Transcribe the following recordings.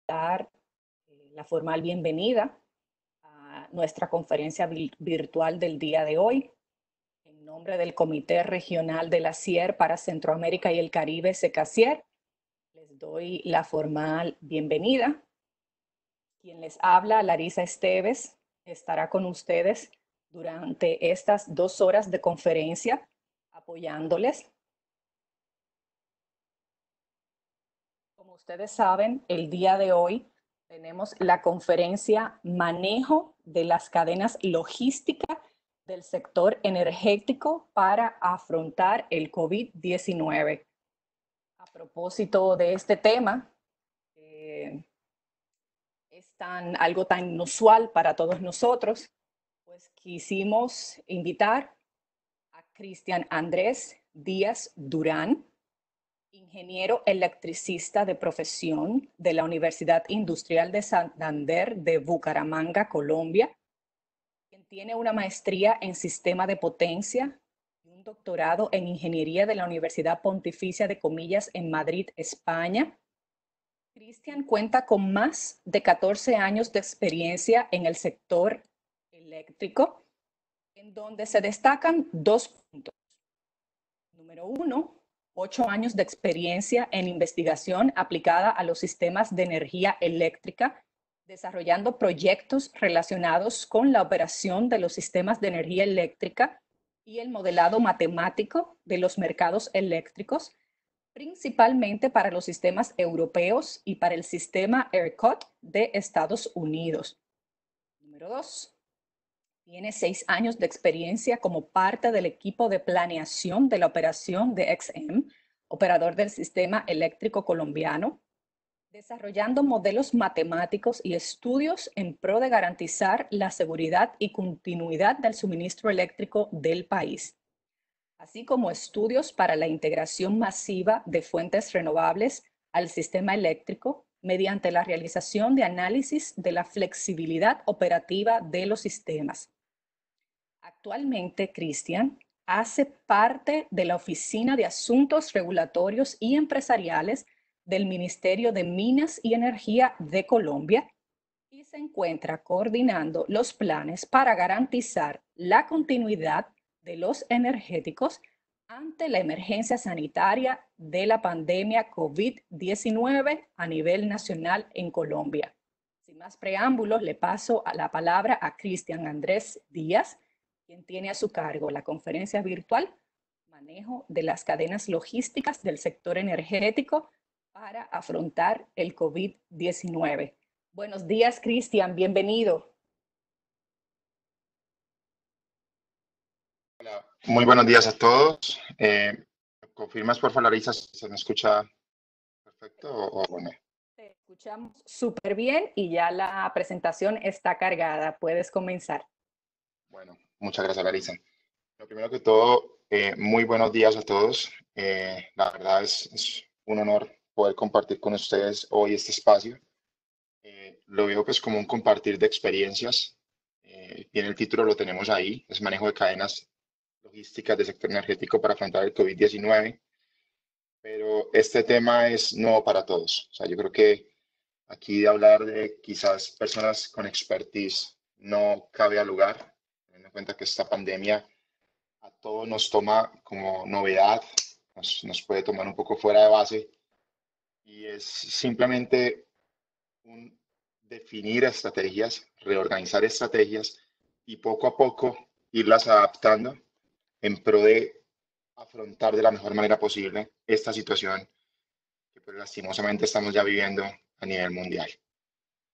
dar la formal bienvenida a nuestra conferencia virtual del día de hoy. En nombre del Comité Regional de la CIER para Centroamérica y el Caribe, SECACIER, les doy la formal bienvenida. Quien les habla, Larisa Esteves, estará con ustedes durante estas 2 horas de conferencia apoyándoles. Como ustedes saben, el día de hoy tenemos la conferencia Manejo de las cadenas logísticas del sector energético para afrontar el COVID-19. A propósito de este tema, es algo tan inusual para todos nosotros, pues quisimos invitar a Cristian Andrés Díaz Durán, ingeniero electricista de profesión de la Universidad Industrial de Santander de Bucaramanga, Colombia, quien tiene una maestría en sistema de potencia y un doctorado en ingeniería de la Universidad Pontificia de Comillas en Madrid, España. Cristian cuenta con más de 14 años de experiencia en el sector eléctrico, en donde se destacan 2 puntos. Número 1, 8 años de experiencia en investigación aplicada a los sistemas de energía eléctrica, desarrollando proyectos relacionados con la operación de los sistemas de energía eléctrica y el modelado matemático de los mercados eléctricos, principalmente para los sistemas europeos y para el sistema ERCOT de Estados Unidos. Número 2. Tiene 6 años de experiencia como parte del equipo de planeación de la operación de XM, operador del sistema eléctrico colombiano, desarrollando modelos matemáticos y estudios en pro de garantizar la seguridad y continuidad del suministro eléctrico del país, así como estudios para la integración masiva de fuentes renovables al sistema eléctrico mediante la realización de análisis de la flexibilidad operativa de los sistemas. Actualmente, Cristian hace parte de la Oficina de Asuntos Regulatorios y Empresariales del Ministerio de Minas y Energía de Colombia y se encuentra coordinando los planes para garantizar la continuidad de los energéticos ante la emergencia sanitaria de la pandemia COVID-19 a nivel nacional en Colombia. Sin más preámbulos, le paso la palabra a Cristian Andrés Díaz, quien tiene a su cargo la conferencia virtual Manejo de las cadenas logísticas del sector energético para afrontar el COVID-19. Buenos días, Cristian, bienvenido. Hola, muy buenos días a todos. ¿Confirmas, por favor, Larisa, si se me escucha perfecto o no? Te escuchamos súper bien y ya la presentación está cargada. Puedes comenzar. Bueno, muchas gracias, Larisa. Lo primero que todo, muy buenos días a todos. La verdad es un honor poder compartir con ustedes hoy este espacio. Lo veo pues como un compartir de experiencias. Y en el título lo tenemos ahí, es manejo de cadenas logísticas del sector energético para afrontar el COVID-19. Pero este tema es nuevo para todos. O sea, yo creo que aquí de hablar de quizás personas con expertise no cabe al lugar, teniendo en cuenta que esta pandemia a todos nos toma como novedad, nos puede tomar un poco fuera de base y es simplemente definir estrategias, reorganizar estrategias y poco a poco irlas adaptando en pro de afrontar de la mejor manera posible esta situación que pues, lastimosamente estamos ya viviendo a nivel mundial.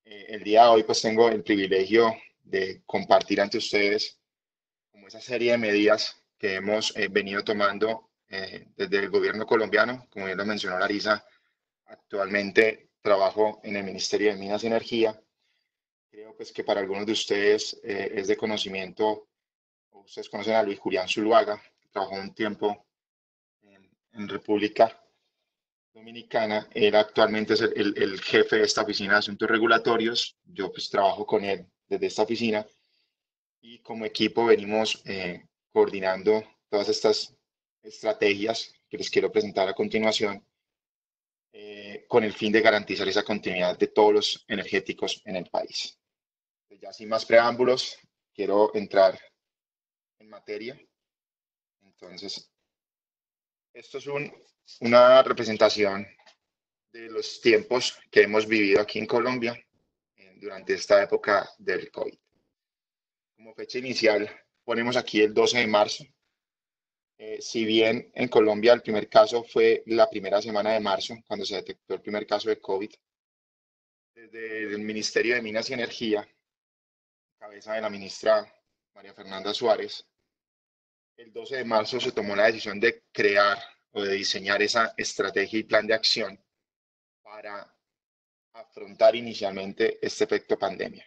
El día de hoy pues tengo el privilegio de compartir ante ustedes como esa serie de medidas que hemos venido tomando desde el gobierno colombiano. Como bien lo mencionó Larisa, actualmente trabajo en el Ministerio de Minas y Energía. Creo pues que para algunos de ustedes es de conocimiento, ustedes conocen a Luis Julián Zuluaga, que trabajó un tiempo en República Dominicana. Él actualmente es el jefe de esta oficina de asuntos regulatorios. Yo pues trabajo con él desde esta oficina y como equipo venimos coordinando todas estas estrategias que les quiero presentar a continuación con el fin de garantizar esa continuidad de todos los energéticos en el país. Ya sin más preámbulos, quiero entrar en materia. Entonces, esto es una representación de los tiempos que hemos vivido aquí en Colombia durante esta época del COVID. Como fecha inicial, ponemos aquí el 12 de marzo. Si bien en Colombia el primer caso fue la primera semana de marzo, cuando se detectó el primer caso de COVID, desde el Ministerio de Minas y Energía, cabeza de la ministra María Fernanda Suárez, el 12 de marzo se tomó la decisión de crear o de diseñar esa estrategia y plan de acción para afrontar inicialmente este efecto pandemia.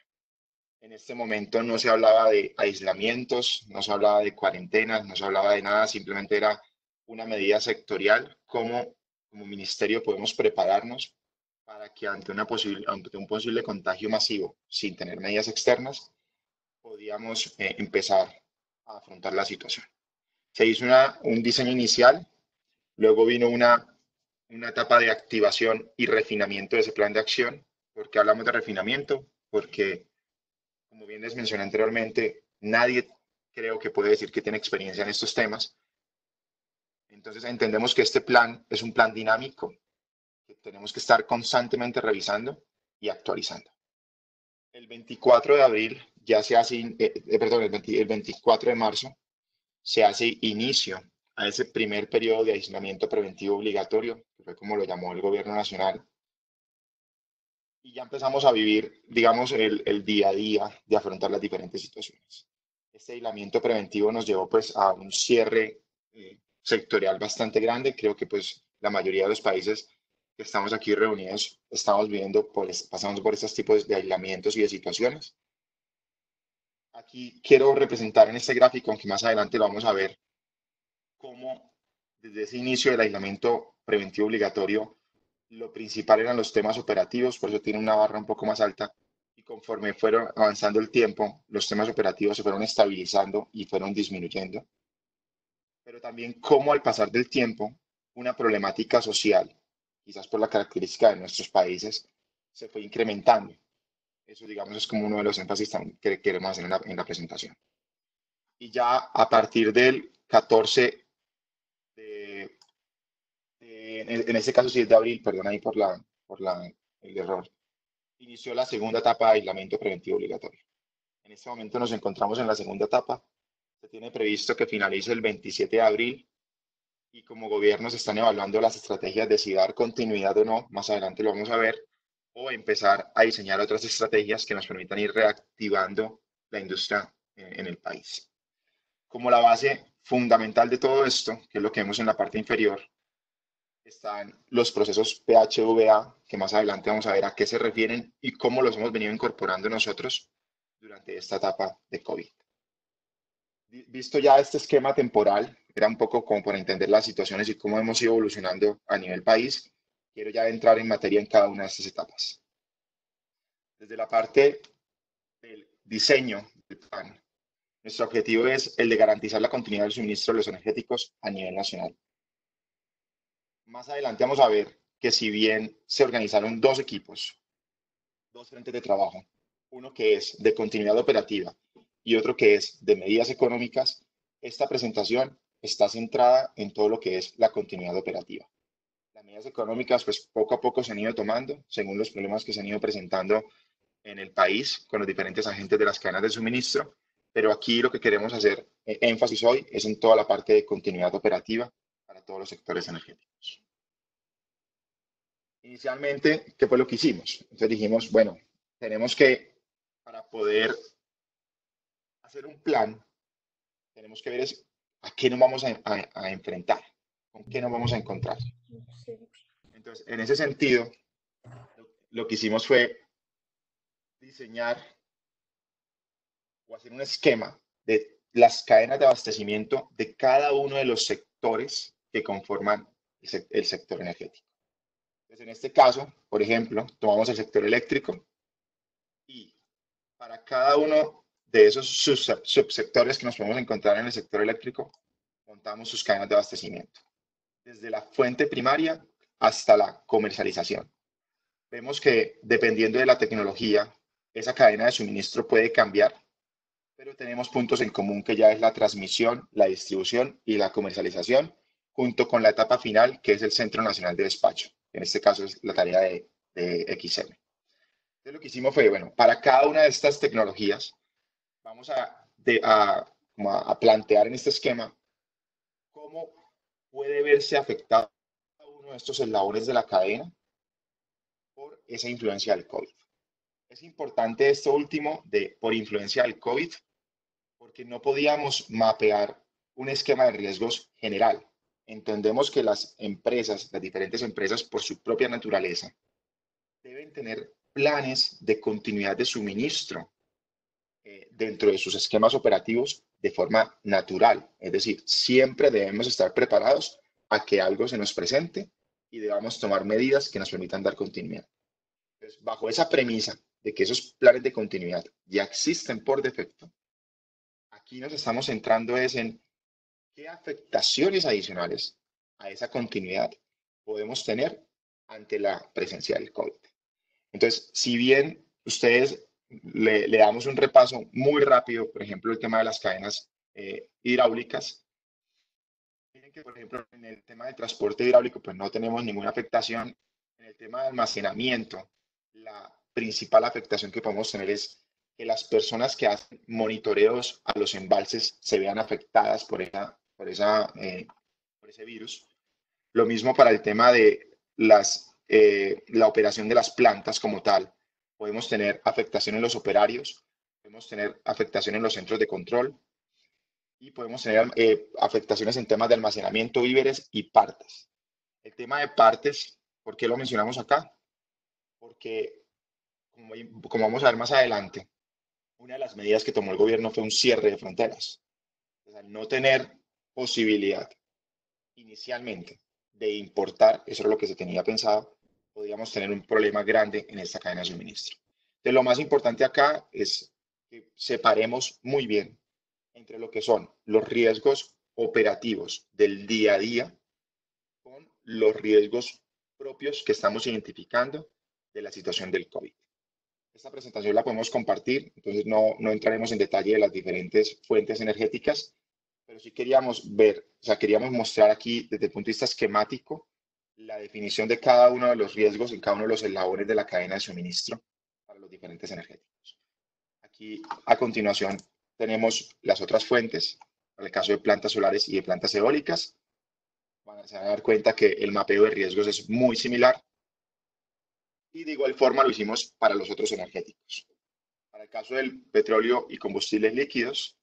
En este momento no se hablaba de aislamientos, no se hablaba de cuarentenas, no se hablaba de nada, simplemente era una medida sectorial, como ministerio podemos prepararnos para que ante un posible contagio masivo, sin tener medidas externas, podíamos empezar a afrontar la situación. Se hizo un diseño inicial, luego vino una etapa de activación y refinamiento de ese plan de acción. ¿Por qué hablamos de refinamiento? Porque, como bien les mencioné anteriormente, nadie creo que puede decir que tiene experiencia en estos temas. Entonces entendemos que este plan es un plan dinámico que tenemos que estar constantemente revisando y actualizando. El 24 de abril ya se hace, el 24 de marzo se hace inicio a ese primer periodo de aislamiento preventivo obligatorio, que fue como lo llamó el gobierno nacional. Y ya empezamos a vivir, digamos, el día a día de afrontar las diferentes situaciones. Este aislamiento preventivo nos llevó pues a un cierre sectorial bastante grande. Creo que pues la mayoría de los países que estamos aquí reunidos estamos viviendo, pasamos por estos tipos de aislamientos y de situaciones. Aquí quiero representar en este gráfico, aunque más adelante lo vamos a ver, cómo desde ese inicio del aislamiento preventivo obligatorio, lo principal eran los temas operativos, por eso tiene una barra un poco más alta, y conforme fueron avanzando el tiempo, los temas operativos se fueron estabilizando y fueron disminuyendo. Pero también cómo al pasar del tiempo, una problemática social, quizás por la característica de nuestros países, se fue incrementando. Eso, digamos, es como uno de los énfasis que queremos hacer en la presentación. Y ya a partir del 14 en este caso sí es de abril, perdón ahí por el error, inició la segunda etapa de aislamiento preventivo obligatorio. En este momento nos encontramos en la segunda etapa. Se tiene previsto que finalice el 27 de abril y como gobierno se están evaluando las estrategias de si dar continuidad o no, más adelante lo vamos a ver, o empezar a diseñar otras estrategias que nos permitan ir reactivando la industria en el país. Como la base fundamental de todo esto, que es lo que vemos en la parte inferior, están los procesos PHVA, que más adelante vamos a ver a qué se refieren y cómo los hemos venido incorporando nosotros durante esta etapa de COVID. Visto ya este esquema temporal, era un poco como para entender las situaciones y cómo hemos ido evolucionando a nivel país, quiero ya entrar en materia en cada una de estas etapas. Desde la parte del diseño del plan, nuestro objetivo es el de garantizar la continuidad del suministro de los energéticos a nivel nacional. Más adelante vamos a ver que si bien se organizaron dos equipos, dos frentes de trabajo, uno que es de continuidad operativa y otro que es de medidas económicas, esta presentación está centrada en todo lo que es la continuidad operativa. Las medidas económicas, pues poco a poco se han ido tomando según los problemas que se han ido presentando en el país con los diferentes agentes de las cadenas de suministro, pero aquí lo que queremos hacer énfasis hoy es en toda la parte de continuidad operativa para todos los sectores energéticos. Inicialmente, ¿qué fue lo que hicimos? Entonces dijimos, bueno, tenemos que, para poder hacer un plan, tenemos que ver a qué nos vamos a enfrentar, con qué nos vamos a encontrar. Entonces, en ese sentido, lo que hicimos fue diseñar o hacer un esquema de las cadenas de abastecimiento de cada uno de los sectores que conforman el sector energético. Entonces, en este caso, por ejemplo, tomamos el sector eléctrico y para cada uno de esos subsectores que nos podemos encontrar en el sector eléctrico, montamos sus cadenas de abastecimiento, desde la fuente primaria hasta la comercialización. vemos que dependiendo de la tecnología, esa cadena de suministro puede cambiar, pero tenemos puntos en común que ya es la transmisión, la distribución y la comercialización, junto con la etapa final, que es el Centro Nacional de Despacho. En este caso es la tarea de XM. Entonces lo que hicimos fue, bueno, para cada una de estas tecnologías, vamos a plantear en este esquema cómo puede verse afectado cada uno de estos eslabones de la cadena por esa influencia del COVID. Es importante esto último de por influencia del COVID, porque no podíamos mapear un esquema de riesgos general. Entendemos que las empresas, las diferentes empresas, por su propia naturaleza, deben tener planes de continuidad de suministro dentro de sus esquemas operativos de forma natural. Es decir, siempre debemos estar preparados a que algo se nos presente y debamos tomar medidas que nos permitan dar continuidad. Entonces, bajo esa premisa de que esos planes de continuidad ya existen por defecto, aquí nos estamos centrando es en qué afectaciones adicionales a esa continuidad podemos tener ante la presencia del COVID. Entonces, si bien ustedes le damos un repaso muy rápido, por ejemplo, el tema de las cadenas hidráulicas, miren que, por ejemplo, en el tema del transporte hidráulico, pues no tenemos ninguna afectación. En el tema de almacenamiento, la principal afectación que podemos tener es que las personas que hacen monitoreos a los embalses se vean afectadas por ese virus. Lo mismo para el tema de la operación de las plantas como tal. Podemos tener afectación en los operarios, podemos tener afectación en los centros de control y podemos tener afectaciones en temas de almacenamiento, víveres y partes. El tema de partes, ¿por qué lo mencionamos acá? Porque, como vamos a ver más adelante, una de las medidas que tomó el gobierno fue un cierre de fronteras. Entonces, al no tener posibilidad inicialmente de importar, eso era lo que se tenía pensado, podríamos tener un problema grande en esta cadena de suministro. De lo más importante acá es que separemos muy bien entre lo que son los riesgos operativos del día a día con los riesgos propios que estamos identificando de la situación del COVID. Esta presentación la podemos compartir, entonces no entraremos en detalle de las diferentes fuentes energéticas, pero sí queríamos ver, o sea, queríamos mostrar aquí desde el punto de vista esquemático la definición de cada uno de los riesgos en cada uno de los eslabones de la cadena de suministro para los diferentes energéticos. Aquí a continuación tenemos las otras fuentes, en el caso de plantas solares y de plantas eólicas. Se van a dar cuenta que el mapeo de riesgos es muy similar y de igual forma lo hicimos para los otros energéticos. Para el caso del petróleo y combustibles líquidos,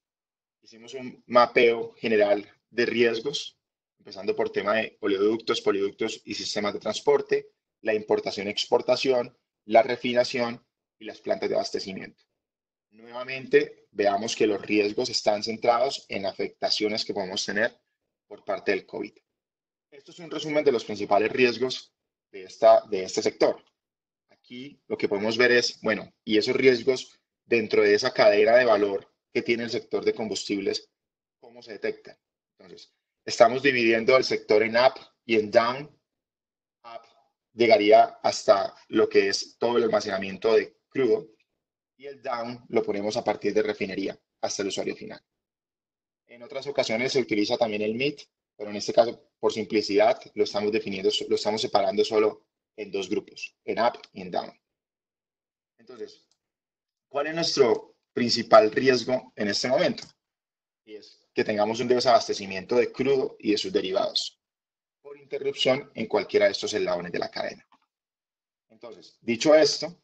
hicimos un mapeo general de riesgos, empezando por tema de oleoductos, poliductos y sistemas de transporte, la importación, exportación, la refinación y las plantas de abastecimiento. Nuevamente, veamos que los riesgos están centrados en afectaciones que podemos tener por parte del COVID. Esto es un resumen de los principales riesgos de este sector. Aquí lo que podemos ver es, bueno, y esos riesgos dentro de esa cadena de valor que tiene el sector de combustibles, ¿cómo se detectan? Entonces, estamos dividiendo el sector en up y en down. Up llegaría hasta lo que es todo el almacenamiento de crudo y el down lo ponemos a partir de refinería hasta el usuario final. En otras ocasiones se utiliza también el mid, pero en este caso, por simplicidad, lo estamos definiendo, lo estamos separando solo en dos grupos, en up y en down. Entonces, ¿cuál es nuestro principal riesgo en este momento? Y es que tengamos un desabastecimiento de crudo y de sus derivados por interrupción en cualquiera de estos eslabones de la cadena. Entonces, dicho esto,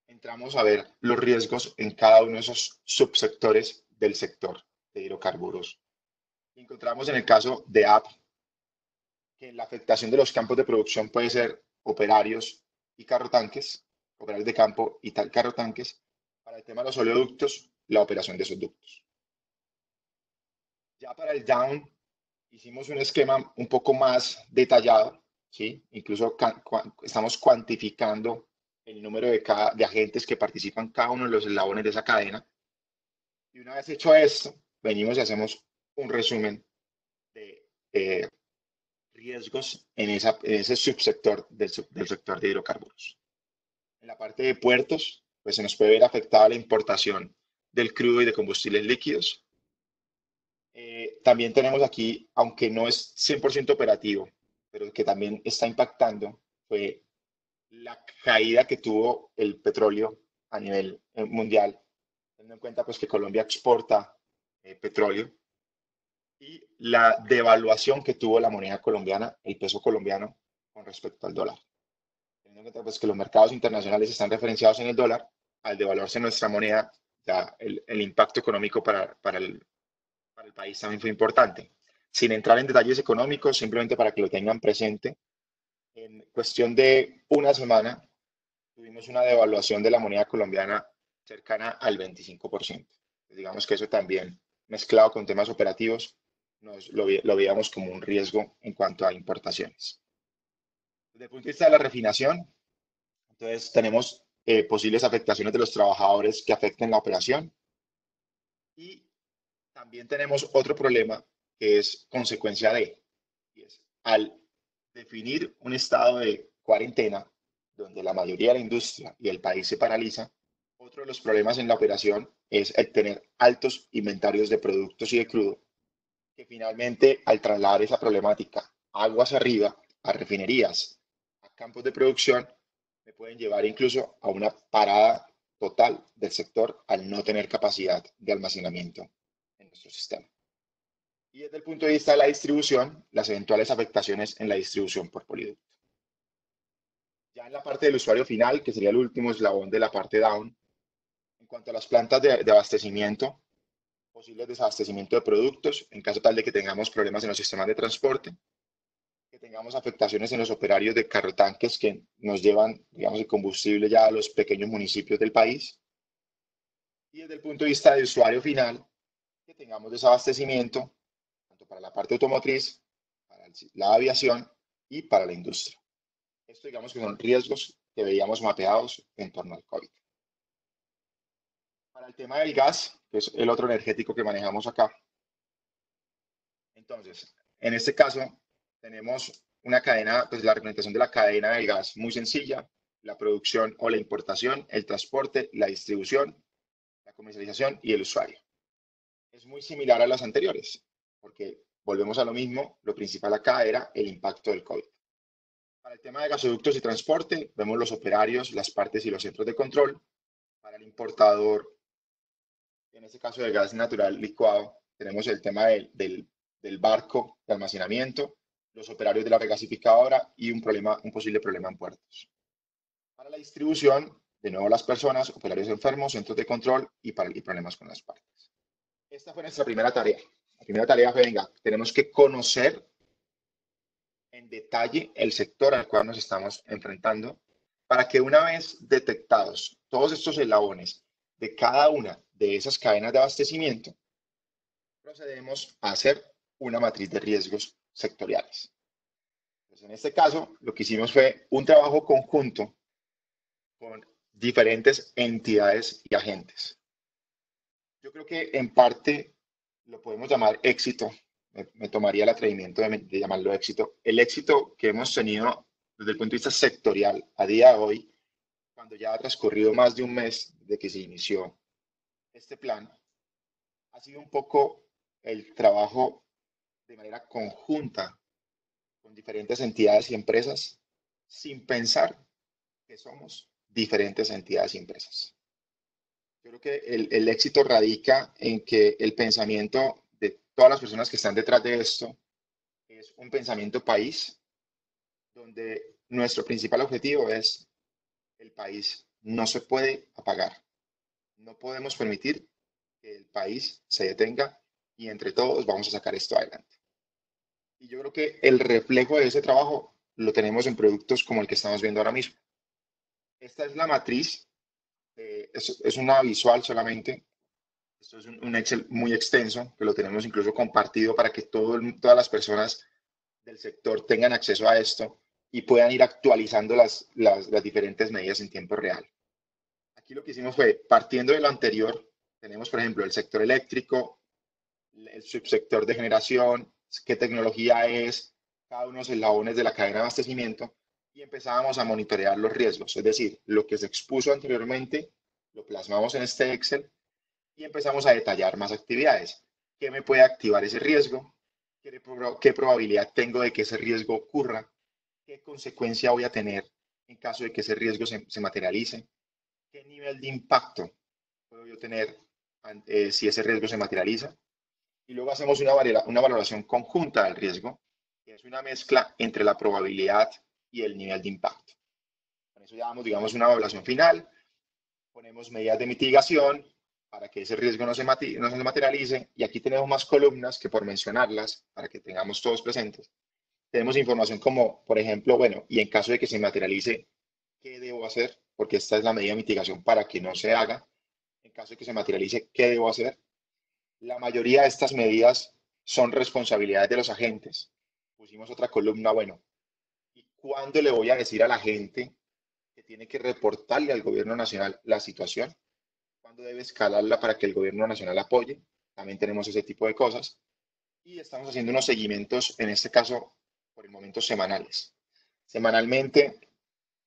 entramos a ver los riesgos en cada uno de esos subsectores del sector de hidrocarburos. Encontramos en el caso de AP que la afectación de los campos de producción puede ser operarios y carrotanques, operarios de campo y carrotanques. Para el tema de los oleoductos, la operación de esos ductos. Ya para el down, hicimos un esquema un poco más detallado, ¿sí? Incluso estamos cuantificando el número de agentes que participan cada uno de los eslabones de esa cadena. Y una vez hecho esto, venimos y hacemos un resumen de riesgos en ese subsector del sector de hidrocarburos. En la parte de puertos, pues se nos puede ver afectada la importación del crudo y de combustibles líquidos. También tenemos aquí, aunque no es 100% operativo, pero que también está impactando, fue la caída que tuvo el petróleo a nivel mundial, teniendo en cuenta pues que Colombia exporta petróleo, y la devaluación que tuvo la moneda colombiana, el peso colombiano, con respecto al dólar. Teniendo en cuenta pues que los mercados internacionales están referenciados en el dólar, al devaluarse nuestra moneda, ya el impacto económico para el país también fue importante. Sin entrar en detalles económicos, simplemente para que lo tengan presente, en cuestión de una semana tuvimos una devaluación de la moneda colombiana cercana al 25%. Digamos que eso también, mezclado con temas operativos, lo veíamos como un riesgo en cuanto a importaciones. Desde el punto de vista de la refinación, entonces tenemos posibles afectaciones de los trabajadores que afecten la operación, y también tenemos otro problema que es consecuencia de, y es al definir un estado de cuarentena donde la mayoría de la industria y el país se paraliza, otro de los problemas en la operación es el tener altos inventarios de productos y de crudo, que finalmente al trasladar esa problemática aguas arriba, a refinerías, a campos de producción, me pueden llevar incluso a una parada total del sector al no tener capacidad de almacenamiento en nuestro sistema. Y desde el punto de vista de la distribución, las eventuales afectaciones en la distribución por poliducto. Ya en la parte del usuario final, que sería el último eslabón de la parte down, en cuanto a las plantas de abastecimiento, posibles desabastecimiento de productos, en caso tal de que tengamos problemas en los sistemas de transporte, que tengamos afectaciones en los operarios de carrotanques que nos llevan, digamos, el combustible ya a los pequeños municipios del país. Y desde el punto de vista del usuario final, que tengamos desabastecimiento, tanto para la parte automotriz, para la aviación y para la industria. Esto, digamos, que son riesgos que veíamos mapeados en torno al COVID. Para el tema del gas, que es el otro energético que manejamos acá. Entonces, en este caso, tenemos una cadena, pues la representación de la cadena del gas muy sencilla: la producción o la importación, el transporte, la distribución, la comercialización y el usuario. Es muy similar a las anteriores, porque volvemos a lo mismo, lo principal acá era el impacto del COVID. Para el tema de gasoductos y transporte, vemos los operarios, las partes y los centros de control. Para el importador, en este caso de gas natural licuado, tenemos el tema del barco de almacenamiento, los operarios de la regasificadora y un posible problema en puertos. Para la distribución, de nuevo las personas, operarios enfermos, centros de control y problemas con las partes. Esta fue nuestra primera tarea. La primera tarea fue, venga, tenemos que conocer en detalle el sector al cual nos estamos enfrentando, para que una vez detectados todos estos eslabones de cada una de esas cadenas de abastecimiento, procedemos a hacer una matriz de riesgos sectoriales. Entonces, en este caso, lo que hicimos fue un trabajo conjunto con diferentes entidades y agentes. Yo creo que en parte lo podemos llamar éxito. Me tomaría el atrevimiento de llamarlo éxito. El éxito que hemos tenido desde el punto de vista sectorial a día de hoy, cuando ya ha transcurrido más de un mes desde que se inició este plan, ha sido un poco el trabajo de manera conjunta con diferentes entidades y empresas, sin pensar que somos diferentes entidades y empresas. Yo creo que el éxito radica en que el pensamiento de todas las personas que están detrás de esto es un pensamiento país, donde nuestro principal objetivo es: el país no se puede apagar. No podemos permitir que el país se detenga, y entre todos vamos a sacar esto adelante. Y yo creo que el reflejo de ese trabajo lo tenemos en productos como el que estamos viendo ahora mismo. Esta es la matriz, es una visual solamente. Esto es un Excel muy extenso, que lo tenemos incluso compartido para que todas las personas del sector tengan acceso a esto y puedan ir actualizando las diferentes medidas en tiempo real. Aquí lo que hicimos fue, partiendo de lo anterior, tenemos, por ejemplo, el sector eléctrico, el subsector de generación, qué tecnología es, cada uno de los eslabones de la cadena de abastecimiento, y empezábamos a monitorear los riesgos. Es decir, lo que se expuso anteriormente lo plasmamos en este Excel y empezamos a detallar más actividades. ¿Qué me puede activar ese riesgo? ¿Qué probabilidad tengo de que ese riesgo ocurra? ¿Qué consecuencia voy a tener en caso de que ese riesgo se materialice? ¿Qué nivel de impacto puedo yo tener si ese riesgo se materializa? Y luego hacemos una valoración conjunta del riesgo, que es una mezcla entre la probabilidad y el nivel de impacto. Con eso ya damos, digamos, una evaluación final, ponemos medidas de mitigación para que ese riesgo no se materialice, y aquí tenemos más columnas que por mencionarlas, para que tengamos todos presentes. Tenemos información como, por ejemplo, bueno, y en caso de que se materialice, ¿qué debo hacer? Porque esta es la medida de mitigación para que no se haga. En caso de que se materialice, ¿qué debo hacer? La mayoría de estas medidas son responsabilidades de los agentes. Pusimos otra columna, bueno, ¿y cuándo le voy a decir a la gente que tiene que reportarle al gobierno nacional la situación? ¿Cuándo debe escalarla para que el gobierno nacional apoye? También tenemos ese tipo de cosas. Y estamos haciendo unos seguimientos, en este caso, por el momento semanales. Semanalmente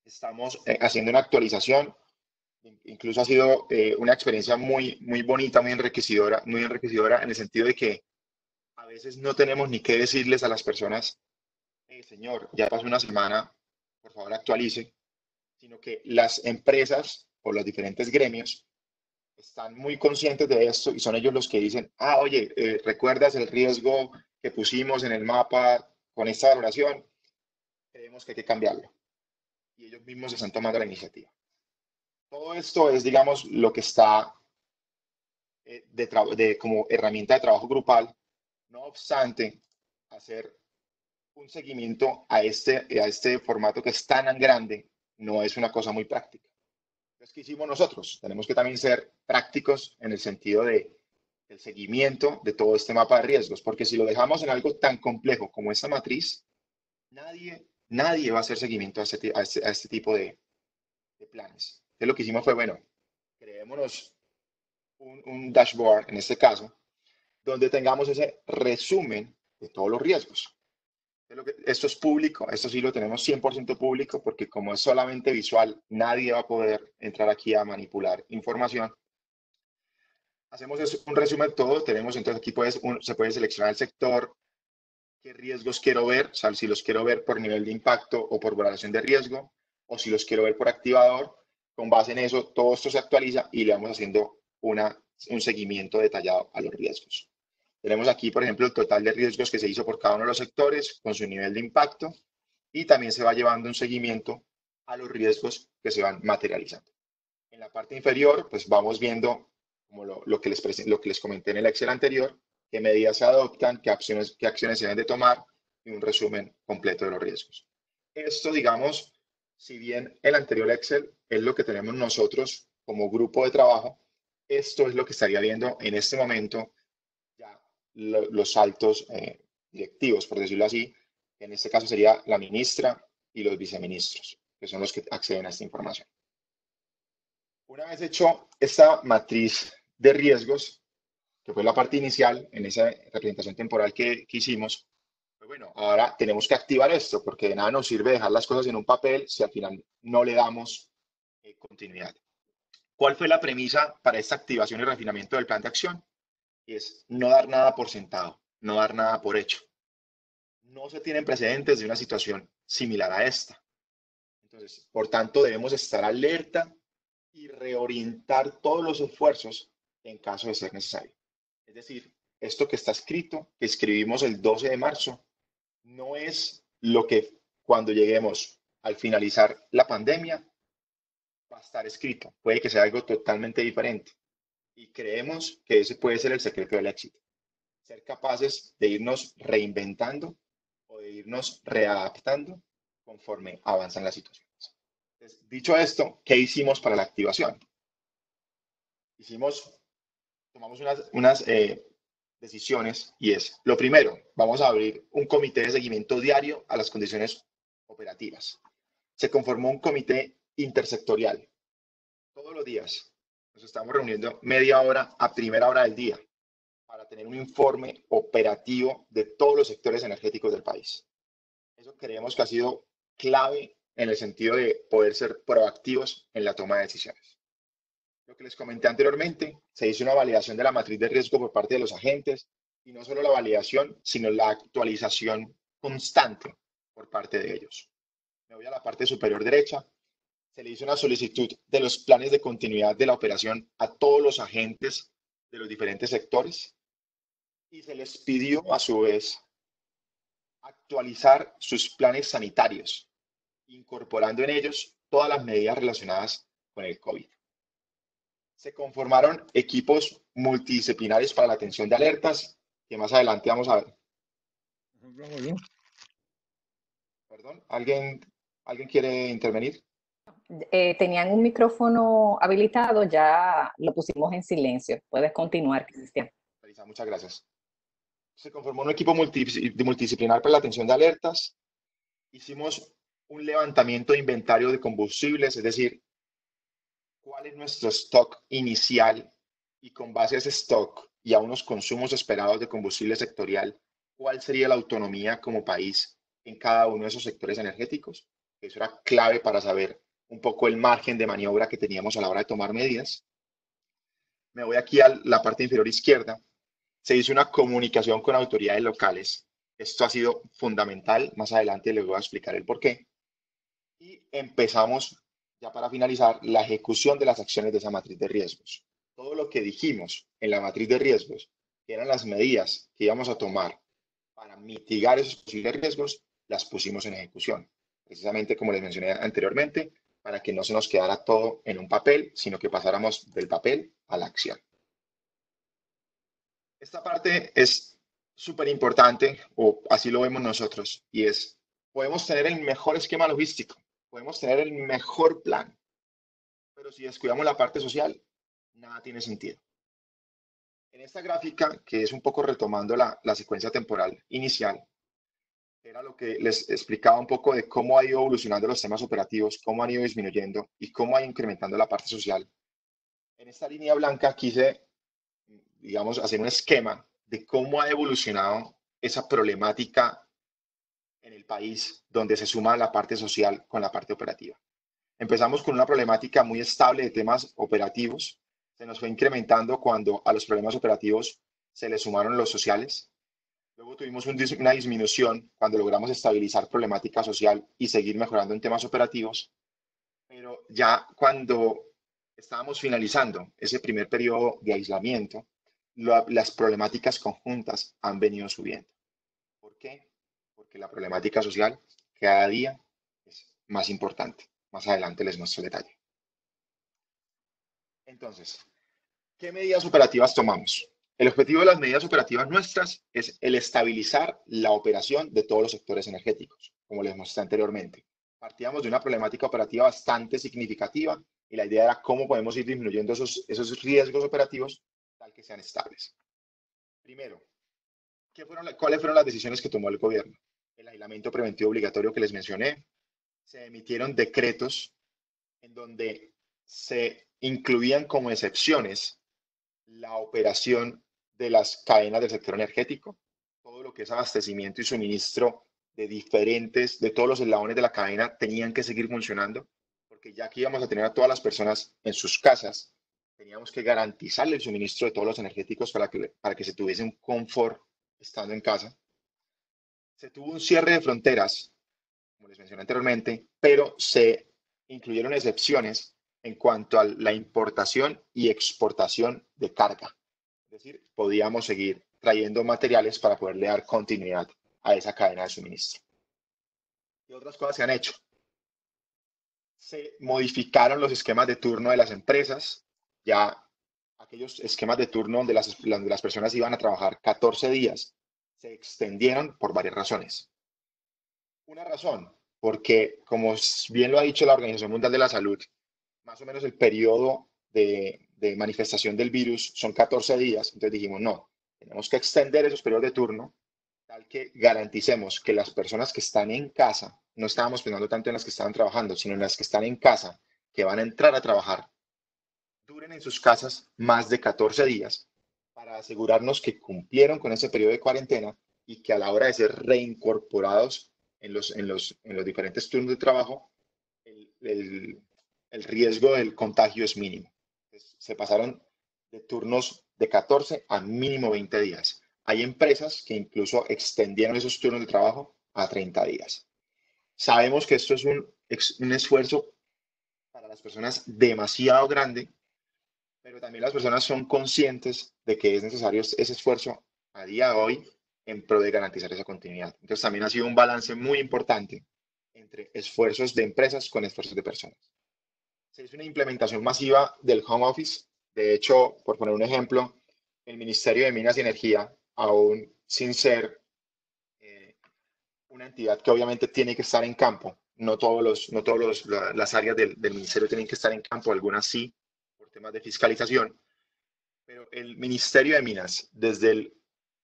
estamos haciendo una actualización. Incluso ha sido una experiencia muy bonita, muy enriquecedora en el sentido de que a veces no tenemos ni qué decirles a las personas, señor, ya pasó una semana, por favor actualice, sino que las empresas o los diferentes gremios están muy conscientes de esto y son ellos los que dicen, oye, ¿recuerdas el riesgo que pusimos en el mapa con esta valoración? Creemos que hay que cambiarlo. Y ellos mismos están tomando la iniciativa. Todo esto es, digamos, lo que está como herramienta de trabajo grupal. No obstante, hacer un seguimiento a este formato que es tan grande no es una cosa muy práctica. Entonces, ¿qué hicimos nosotros? Tenemos que también ser prácticos en el sentido del seguimiento de todo este mapa de riesgos, porque si lo dejamos en algo tan complejo como esta matriz, nadie va a hacer seguimiento a este tipo de planes. Entonces, lo que hicimos fue, bueno, creémonos un dashboard, en este caso, donde tengamos ese resumen de todos los riesgos. Esto es público, esto sí lo tenemos 100% público, porque como es solamente visual, nadie va a poder entrar aquí a manipular información. Hacemos un resumen de todo, tenemos entonces aquí se puede seleccionar el sector, qué riesgos quiero ver, o sea, si los quiero ver por nivel de impacto o por valoración de riesgo, o si los quiero ver por activador. Con base en eso, todo esto se actualiza y le vamos haciendo un seguimiento detallado a los riesgos. Tenemos aquí, por ejemplo, el total de riesgos que se hizo por cada uno de los sectores con su nivel de impacto, y también se va llevando un seguimiento a los riesgos que se van materializando. En la parte inferior, pues vamos viendo como lo que les comenté en el Excel anterior, qué medidas se adoptan, qué acciones se deben de tomar y un resumen completo de los riesgos. Esto, digamos, si bien el anterior Excel es lo que tenemos nosotros como grupo de trabajo, esto es lo que estaría viendo en este momento ya los altos directivos, por decirlo así. En este caso sería la ministra y los viceministros, que son los que acceden a esta información. Una vez hecho esta matriz de riesgos, que fue la parte inicial en esa representación temporal que hicimos, pues bueno, ahora tenemos que activar esto, porque de nada nos sirve dejar las cosas en un papel si al final no le damos continuidad. ¿Cuál fue la premisa para esta activación y refinamiento del plan de acción? Es no dar nada por sentado, no dar nada por hecho. No se tienen precedentes de una situación similar a esta. Entonces, por tanto, debemos estar alerta y reorientar todos los esfuerzos en caso de ser necesario. Es decir, esto que está escrito, que escribimos el 12 de marzo, no es lo que cuando lleguemos al finalizar la pandemia va a estar escrito. Puede que sea algo totalmente diferente. Y creemos que ese puede ser el secreto del éxito. Ser capaces de irnos reinventando o de irnos readaptando conforme avanzan las situaciones. Entonces, dicho esto, ¿qué hicimos para la activación? Tomamos unas decisiones, y es, lo primero, vamos a abrir un comité de seguimiento diario a las condiciones operativas. Se conformó un comité intersectorial. Todos los días nos estamos reuniendo media hora a primera hora del día para tener un informe operativo de todos los sectores energéticos del país. Eso creemos que ha sido clave en el sentido de poder ser proactivos en la toma de decisiones. Lo que les comenté anteriormente, se hizo una validación de la matriz de riesgo por parte de los agentes y no solo la validación, sino la actualización constante por parte de ellos. Me voy a la parte superior derecha. Se le hizo una solicitud de los planes de continuidad de la operación a todos los agentes de los diferentes sectores y se les pidió a su vez actualizar sus planes sanitarios, incorporando en ellos todas las medidas relacionadas con el COVID. Se conformaron equipos multidisciplinarios para la atención de alertas, que más adelante vamos a ver. Perdón, ¿alguien quiere intervenir? Tenían un micrófono habilitado, ya lo pusimos en silencio. Puedes continuar, Cristian. Muchas gracias. Se conformó un equipo multidisciplinar para la atención de alertas. Hicimos un levantamiento de inventario de combustibles, es decir, cuál es nuestro stock inicial y con base a ese stock y a unos consumos esperados de combustible sectorial, cuál sería la autonomía como país en cada uno de esos sectores energéticos. Eso era clave para saber un poco el margen de maniobra que teníamos a la hora de tomar medidas. Me voy aquí a la parte inferior izquierda. Se hizo una comunicación con autoridades locales. Esto ha sido fundamental. Más adelante les voy a explicar el por qué. Y empezamos, ya para finalizar, la ejecución de las acciones de esa matriz de riesgos. Todo lo que dijimos en la matriz de riesgos, que eran las medidas que íbamos a tomar para mitigar esos posibles riesgos, las pusimos en ejecución. Precisamente como les mencioné anteriormente, para que no se nos quedara todo en un papel, sino que pasáramos del papel a la acción. Esta parte es súper importante, o así lo vemos nosotros, y es, podemos tener el mejor esquema logístico, podemos tener el mejor plan, pero si descuidamos la parte social, nada tiene sentido. En esta gráfica, que es un poco retomando la secuencia temporal inicial, era lo que les explicaba un poco de cómo ha ido evolucionando los temas operativos, cómo han ido disminuyendo y cómo ha ido incrementando la parte social. En esta línea blanca quise, digamos, hacer un esquema de cómo ha evolucionado esa problemática en el país, donde se suma la parte social con la parte operativa. Empezamos con una problemática muy estable de temas operativos, se nos fue incrementando cuando a los problemas operativos se le sumaron los sociales. Luego tuvimos una disminución cuando logramos estabilizar problemática social y seguir mejorando en temas operativos. Pero ya cuando estábamos finalizando ese primer periodo de aislamiento, las problemáticas conjuntas han venido subiendo. ¿Por qué? Porque la problemática social cada día es más importante. Más adelante les muestro el detalle. Entonces, ¿qué medidas operativas tomamos? El objetivo de las medidas operativas nuestras es el estabilizar la operación de todos los sectores energéticos, como les mostré anteriormente. Partíamos de una problemática operativa bastante significativa y la idea era cómo podemos ir disminuyendo esos riesgos operativos tal que sean estables. Primero, ¿cuáles fueron las decisiones que tomó el gobierno? El aislamiento preventivo obligatorio que les mencioné. Se emitieron decretos en donde se incluían como excepciones la operación de las cadenas del sector energético, todo lo que es abastecimiento y suministro de todos los eslabones de la cadena tenían que seguir funcionando, porque ya que íbamos a tener a todas las personas en sus casas, teníamos que garantizarle el suministro de todos los energéticos para que se tuviese un confort estando en casa. Se tuvo un cierre de fronteras, como les mencioné anteriormente, pero se incluyeron excepciones en cuanto a la importación y exportación de carga. Es decir, podíamos seguir trayendo materiales para poderle dar continuidad a esa cadena de suministro. ¿Qué otras cosas se han hecho? Se modificaron los esquemas de turno de las empresas. Ya aquellos esquemas de turno donde las personas iban a trabajar 14 días se extendieron por varias razones. Una razón, porque como bien lo ha dicho la Organización Mundial de la Salud, más o menos el periodo de manifestación del virus son 14 días. Entonces dijimos, no, tenemos que extender esos periodos de turno tal que garanticemos que las personas que están en casa, no estábamos pensando tanto en las que estaban trabajando, sino en las que están en casa, que van a entrar a trabajar, duren en sus casas más de 14 días para asegurarnos que cumplieron con ese periodo de cuarentena y que a la hora de ser reincorporados en los diferentes turnos de trabajo el riesgo del contagio es mínimo. Entonces, se pasaron de turnos de 14 a mínimo 20 días. Hay empresas que incluso extendieron esos turnos de trabajo a 30 días. Sabemos que esto es un esfuerzo para las personas demasiado grande, pero también las personas son conscientes de que es necesario ese esfuerzo a día de hoy en pro de garantizar esa continuidad. Entonces también ha sido un balance muy importante entre esfuerzos de empresas con esfuerzos de personas. Se hizo una implementación masiva del home office. De hecho, por poner un ejemplo, el Ministerio de Minas y Energía, aún sin ser una entidad que obviamente tiene que estar en campo, no todas las áreas del ministerio tienen que estar en campo, algunas sí, por temas de fiscalización, pero el Ministerio de Minas, desde el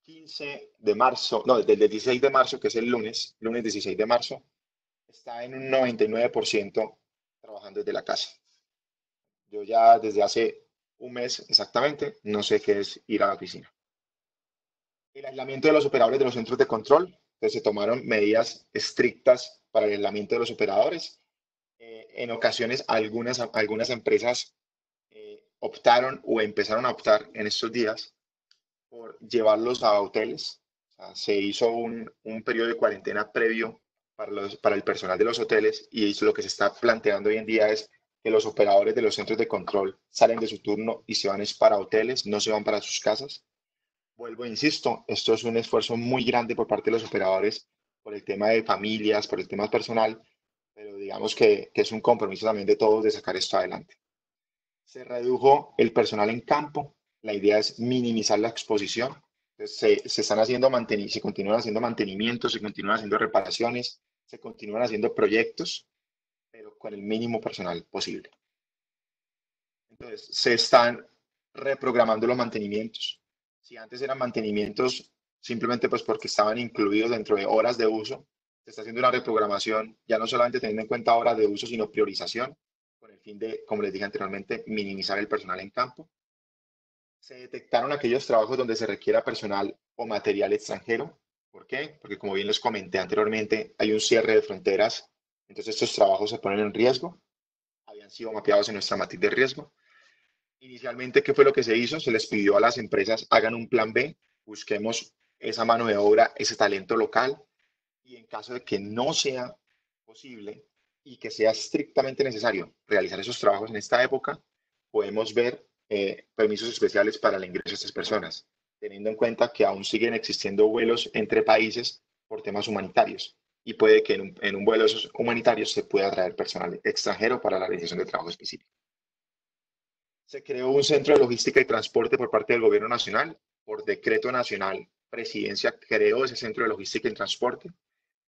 15 de marzo, no, desde el 16 de marzo, que es el lunes 16 de marzo, está en un 99% trabajando desde la casa. Yo ya desde hace un mes exactamente no sé qué es ir a la oficina. El aislamiento de los operadores de los centros de control. Entonces se tomaron medidas estrictas para el aislamiento de los operadores. En ocasiones algunas empresas optaron o empezaron a optar en estos días por llevarlos a hoteles. O sea, se hizo un periodo de cuarentena previo para el personal de los hoteles y eso lo que se está planteando hoy en día es que los operadores de los centros de control salen de su turno y se van para hoteles, no se van para sus casas. Vuelvo, insisto, esto es un esfuerzo muy grande por parte de los operadores por el tema de familias, por el tema personal, pero digamos que es un compromiso también de todos de sacar esto adelante. Se redujo el personal en campo, la idea es minimizar la exposición. Entonces, se están haciendo se continúan haciendo mantenimientos, se continúan haciendo reparaciones, se continúan haciendo proyectos, pero con el mínimo personal posible. Entonces, se están reprogramando los mantenimientos. Si antes eran mantenimientos simplemente pues porque estaban incluidos dentro de horas de uso, se está haciendo una reprogramación, ya no solamente teniendo en cuenta horas de uso, sino priorización, con el fin de, como les dije anteriormente, minimizar el personal en campo. Se detectaron aquellos trabajos donde se requiera personal o material extranjero. ¿Por qué? Porque como bien les comenté anteriormente, hay un cierre de fronteras, entonces estos trabajos se ponen en riesgo, habían sido mapeados en nuestra matriz de riesgo. Inicialmente, ¿qué fue lo que se hizo? Se les pidió a las empresas, hagan un plan B, busquemos esa mano de obra, ese talento local, y en caso de que no sea posible y que sea estrictamente necesario realizar esos trabajos en esta época, podemos ver permisos especiales para el ingreso de estas personas, teniendo en cuenta que aún siguen existiendo vuelos entre países por temas humanitarios y puede que en un vuelo de esos humanitarios se pueda traer personal extranjero para la realización de trabajo específico. Se creó un centro de logística y transporte por parte del gobierno nacional. Por decreto nacional, Presidencia creó ese centro de logística y transporte,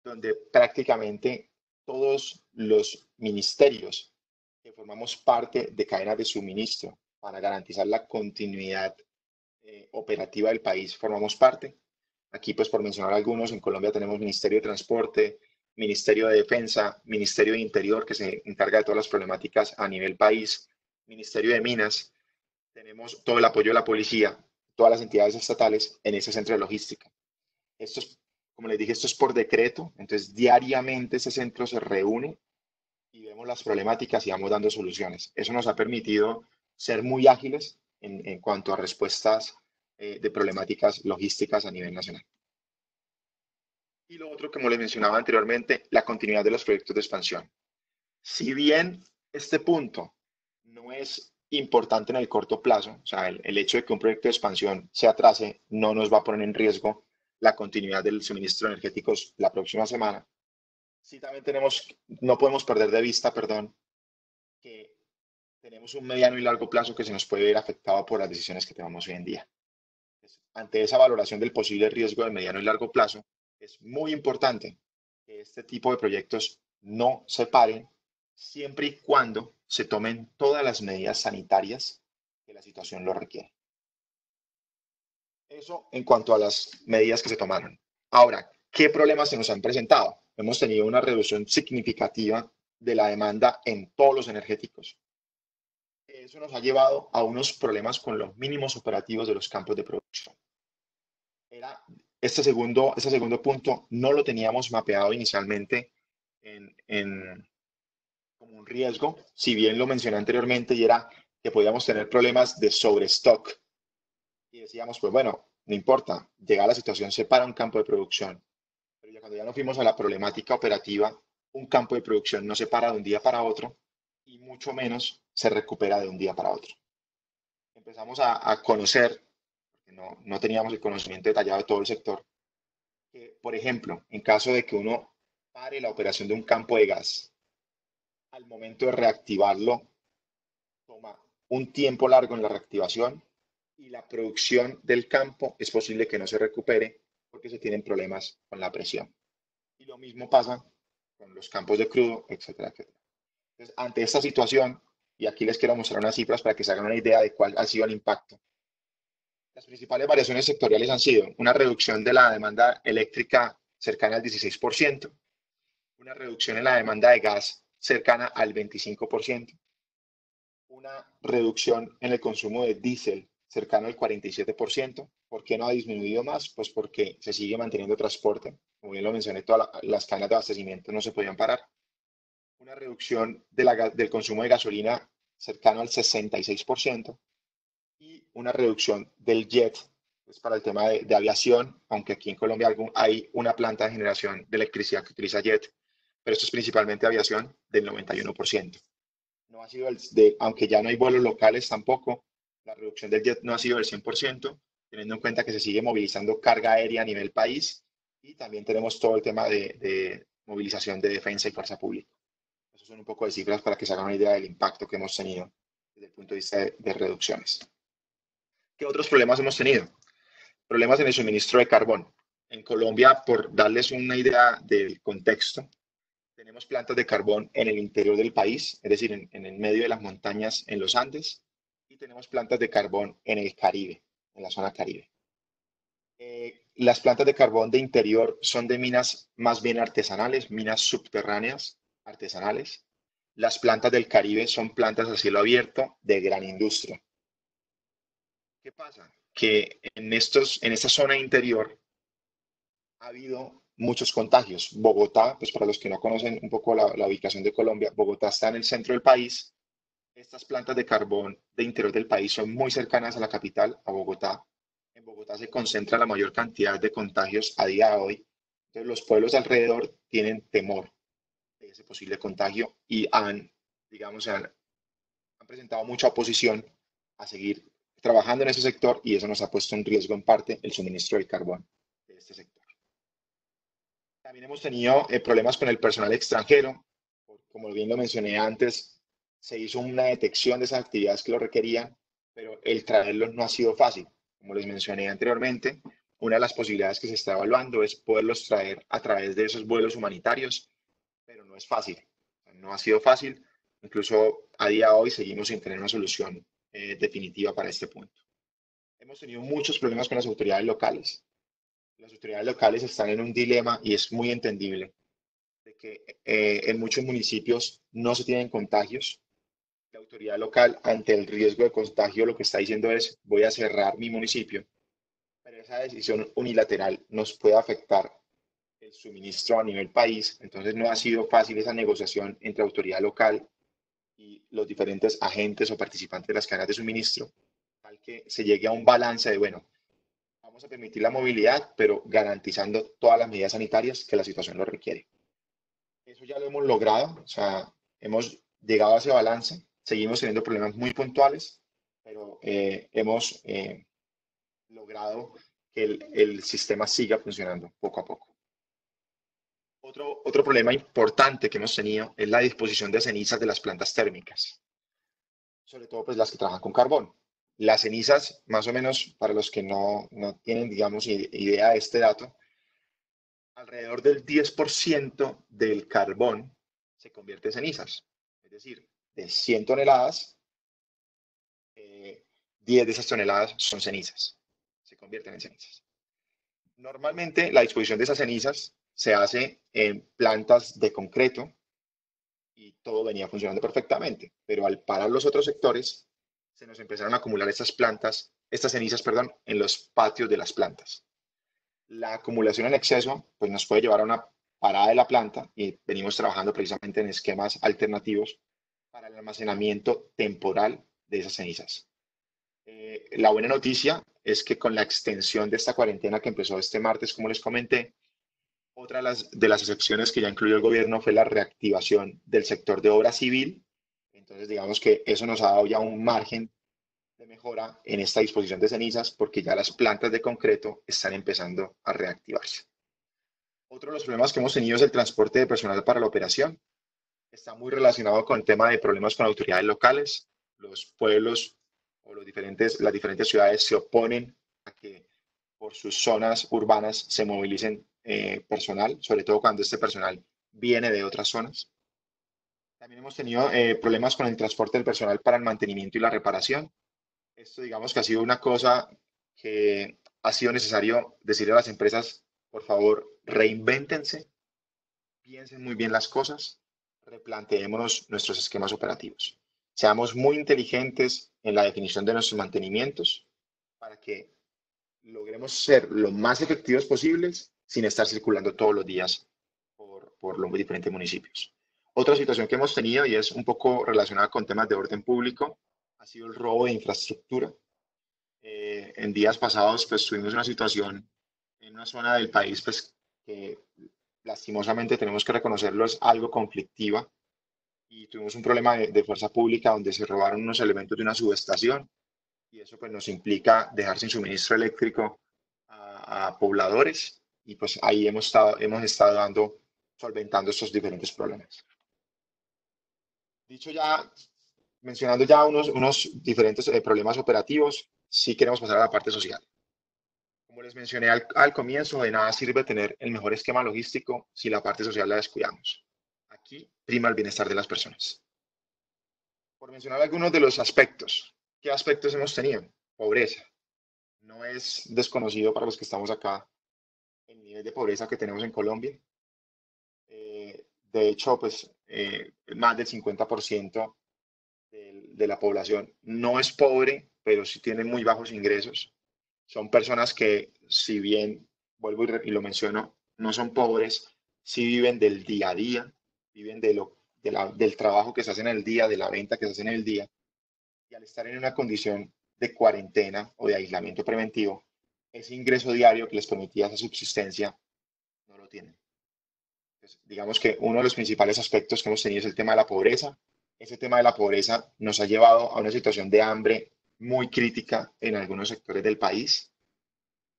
donde prácticamente todos los ministerios que formamos parte de cadenas de suministro para garantizar la continuidad operativa del país formamos parte. Aquí, pues por mencionar algunos, en Colombia tenemos Ministerio de Transporte, Ministerio de Defensa, Ministerio de Interior, que se encarga de todas las problemáticas a nivel país, Ministerio de Minas, tenemos todo el apoyo de la policía, todas las entidades estatales en ese centro de logística. Esto es, como les dije, esto es por decreto, entonces diariamente ese centro se reúne y vemos las problemáticas y vamos dando soluciones. Eso nos ha permitido ser muy ágiles en cuanto a respuestas de problemáticas logísticas a nivel nacional. Y lo otro, como les mencionaba anteriormente, la continuidad de los proyectos de expansión. Si bien este punto no es importante en el corto plazo, o sea, el hecho de que un proyecto de expansión se atrase no nos va a poner en riesgo la continuidad del suministro energético la próxima semana. Sí, también no podemos perder de vista, perdón, que tenemos un mediano y largo plazo que se nos puede ver afectado por las decisiones que tomamos hoy en día. Ante esa valoración del posible riesgo de mediano y largo plazo, es muy importante que este tipo de proyectos no se paren siempre y cuando se tomen todas las medidas sanitarias que la situación lo requiere. Eso en cuanto a las medidas que se tomaron. Ahora, ¿qué problemas se nos han presentado? Hemos tenido una reducción significativa de la demanda en todos los energéticos. Eso nos ha llevado a unos problemas con los mínimos operativos de los campos de producción. Este segundo punto no lo teníamos mapeado inicialmente como como un riesgo, si bien lo mencioné anteriormente, y era que podíamos tener problemas de sobrestock. Y decíamos, pues bueno, no importa, llega la situación, se para un campo de producción. Pero ya cuando ya nos fuimos a la problemática operativa, un campo de producción no se para de un día para otro y mucho menos se recupera de un día para otro. Empezamos a conocer, porque no teníamos el conocimiento detallado de todo el sector, que, por ejemplo, en caso de que uno pare la operación de un campo de gas, al momento de reactivarlo, toma un tiempo largo en la reactivación y la producción del campo es posible que no se recupere porque se tienen problemas con la presión. Y lo mismo pasa con los campos de crudo, etcétera, etcétera. Entonces, ante esta situación, y aquí les quiero mostrar unas cifras para que se hagan una idea de cuál ha sido el impacto. Las principales variaciones sectoriales han sido una reducción de la demanda eléctrica cercana al 16%, una reducción en la demanda de gas cercana al 25%, una reducción en el consumo de diésel cercano al 47%. ¿Por qué no ha disminuido más? Pues porque se sigue manteniendo transporte. Como bien lo mencioné, todas las cadenas de abastecimiento no se podían parar. Una reducción del consumo de gasolina cercano al 66% y una reducción del jet, pues para el tema de aviación, aunque aquí en Colombia hay una planta de generación de electricidad que utiliza jet, pero esto es principalmente aviación, del 91%. No ha sido aunque ya no hay vuelos locales tampoco, la reducción del jet no ha sido del 100%, teniendo en cuenta que se sigue movilizando carga aérea a nivel país y también tenemos todo el tema de movilización de defensa y fuerza pública. Esos son un poco de cifras para que se hagan una idea del impacto que hemos tenido desde el punto de vista de reducciones. ¿Qué otros problemas hemos tenido? Problemas en el suministro de carbón. En Colombia, por darles una idea del contexto, tenemos plantas de carbón en el interior del país, es decir, en el medio de las montañas en los Andes, y tenemos plantas de carbón en el Caribe, en la zona Caribe. Las plantas de carbón de interior son de minas más bien artesanales, minas subterráneas artesanales. Las plantas del Caribe son plantas a cielo abierto de gran industria. ¿Qué pasa? Que en esta zona interior ha habido muchos contagios. Bogotá, pues para los que no conocen un poco la ubicación de Colombia, Bogotá está en el centro del país. Estas plantas de carbón de interior del país son muy cercanas a la capital, a Bogotá. En Bogotá se concentra la mayor cantidad de contagios a día de hoy. Entonces los pueblos alrededor tienen temor de ese posible contagio y digamos, han presentado mucha oposición a seguir trabajando en ese sector y eso nos ha puesto en riesgo en parte el suministro del carbón de este sector. También hemos tenido problemas con el personal extranjero. Como bien lo mencioné antes, se hizo una detección de esas actividades que lo requerían, pero el traerlos no ha sido fácil. Como les mencioné anteriormente, una de las posibilidades que se está evaluando es poderlos traer a través de esos vuelos humanitarios, pero no es fácil. No ha sido fácil. Incluso a día de hoy seguimos sin tener una solución definitiva para este punto. Hemos tenido muchos problemas con las autoridades locales. Las autoridades locales están en un dilema y es muy entendible de que en muchos municipios no se tienen contagios. La autoridad local, ante el riesgo de contagio, lo que está diciendo es voy a cerrar mi municipio, pero esa decisión unilateral nos puede afectar el suministro a nivel país. Entonces no ha sido fácil esa negociación entre autoridad local y los diferentes agentes o participantes de las cadenas de suministro, tal que se llegue a un balance de, bueno, vamos a permitir la movilidad, pero garantizando todas las medidas sanitarias que la situación lo requiere. Eso ya lo hemos logrado, o sea, hemos llegado a ese balance, seguimos teniendo problemas muy puntuales, pero hemos logrado que el sistema siga funcionando poco a poco. Otro problema importante que hemos tenido es la disposición de cenizas de las plantas térmicas, sobre todo pues las que trabajan con carbón. Las cenizas, más o menos, para los que no tienen, digamos, idea de este dato, alrededor del 10% del carbón se convierte en cenizas. Es decir, de 100 toneladas, 10 de esas toneladas son cenizas, se convierten en cenizas. Normalmente la disposición de esas cenizas se hace en plantas de concreto y todo venía funcionando perfectamente, pero al parar los otros sectores, se nos empezaron a acumular estas cenizas, perdón, en los patios de las plantas. La acumulación en exceso pues nos puede llevar a una parada de la planta y venimos trabajando precisamente en esquemas alternativos para el almacenamiento temporal de esas cenizas. La buena noticia es que con la extensión de esta cuarentena que empezó este martes, como les comenté, otra de las excepciones que ya incluyó el gobierno fue la reactivación del sector de obra civil. Entonces, digamos que eso nos ha dado ya un margen de mejora en esta disposición de cenizas porque ya las plantas de concreto están empezando a reactivarse. Otro de los problemas que hemos tenido es el transporte de personal para la operación. Está muy relacionado con el tema de problemas con autoridades locales. Los pueblos o las diferentes ciudades se oponen a que por sus zonas urbanas se movilicen personal, sobre todo cuando este personal viene de otras zonas. También hemos tenido problemas con el transporte del personal para el mantenimiento y la reparación. Esto digamos que ha sido una cosa que ha sido necesario decirle a las empresas, por favor, reinvéntense, piensen muy bien las cosas, replanteémonos nuestros esquemas operativos. Seamos muy inteligentes en la definición de nuestros mantenimientos para que logremos ser lo más efectivos posibles sin estar circulando todos los días por los diferentes municipios. Otra situación que hemos tenido y es un poco relacionada con temas de orden público ha sido el robo de infraestructura. En días pasados pues tuvimos una situación en una zona del país pues que lastimosamente tenemos que reconocerlo es algo conflictiva y tuvimos un problema de fuerza pública donde se robaron unos elementos de una subestación y eso pues nos implica dejar sin suministro eléctrico a pobladores y pues ahí hemos estado solventando estos diferentes problemas. Dicho ya, mencionando ya unos diferentes problemas operativos, sí queremos pasar a la parte social. Como les mencioné al comienzo, de nada sirve tener el mejor esquema logístico si la parte social la descuidamos. Aquí prima el bienestar de las personas. Por mencionar algunos de los aspectos, ¿qué aspectos hemos tenido? Pobreza. No es desconocido para los que estamos acá el nivel de pobreza que tenemos en Colombia. De hecho, pues más del 50% de la población no es pobre, pero sí tiene muy bajos ingresos. Son personas que, si bien, vuelvo y lo menciono, no son pobres, sí viven del día a día, viven del trabajo que se hace en el día, de la venta que se hace en el día. Y al estar en una condición de cuarentena o de aislamiento preventivo, ese ingreso diario que les permitía esa subsistencia no lo tienen. Entonces, digamos que uno de los principales aspectos que hemos tenido es el tema de la pobreza. Ese tema de la pobreza nos ha llevado a una situación de hambre muy crítica en algunos sectores del país.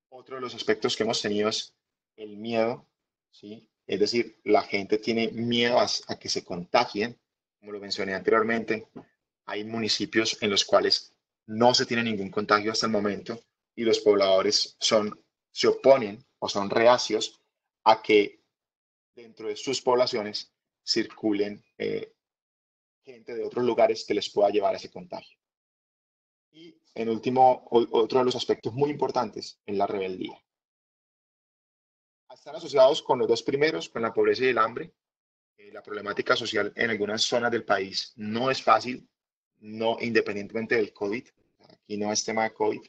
Otro de los aspectos que hemos tenido es el miedo, ¿sí? Es decir, la gente tiene miedo a que se contagien. Como lo mencioné anteriormente, hay municipios en los cuales no se tiene ningún contagio hasta el momento y los pobladores se oponen o son reacios a que dentro de sus poblaciones circulen gente de otros lugares que les pueda llevar a ese contagio. Y en último, otro de los aspectos muy importantes es la rebeldía. Están asociados con los dos primeros, con la pobreza y el hambre. La problemática social en algunas zonas del país no es fácil, no independientemente del COVID. Aquí no es tema de COVID.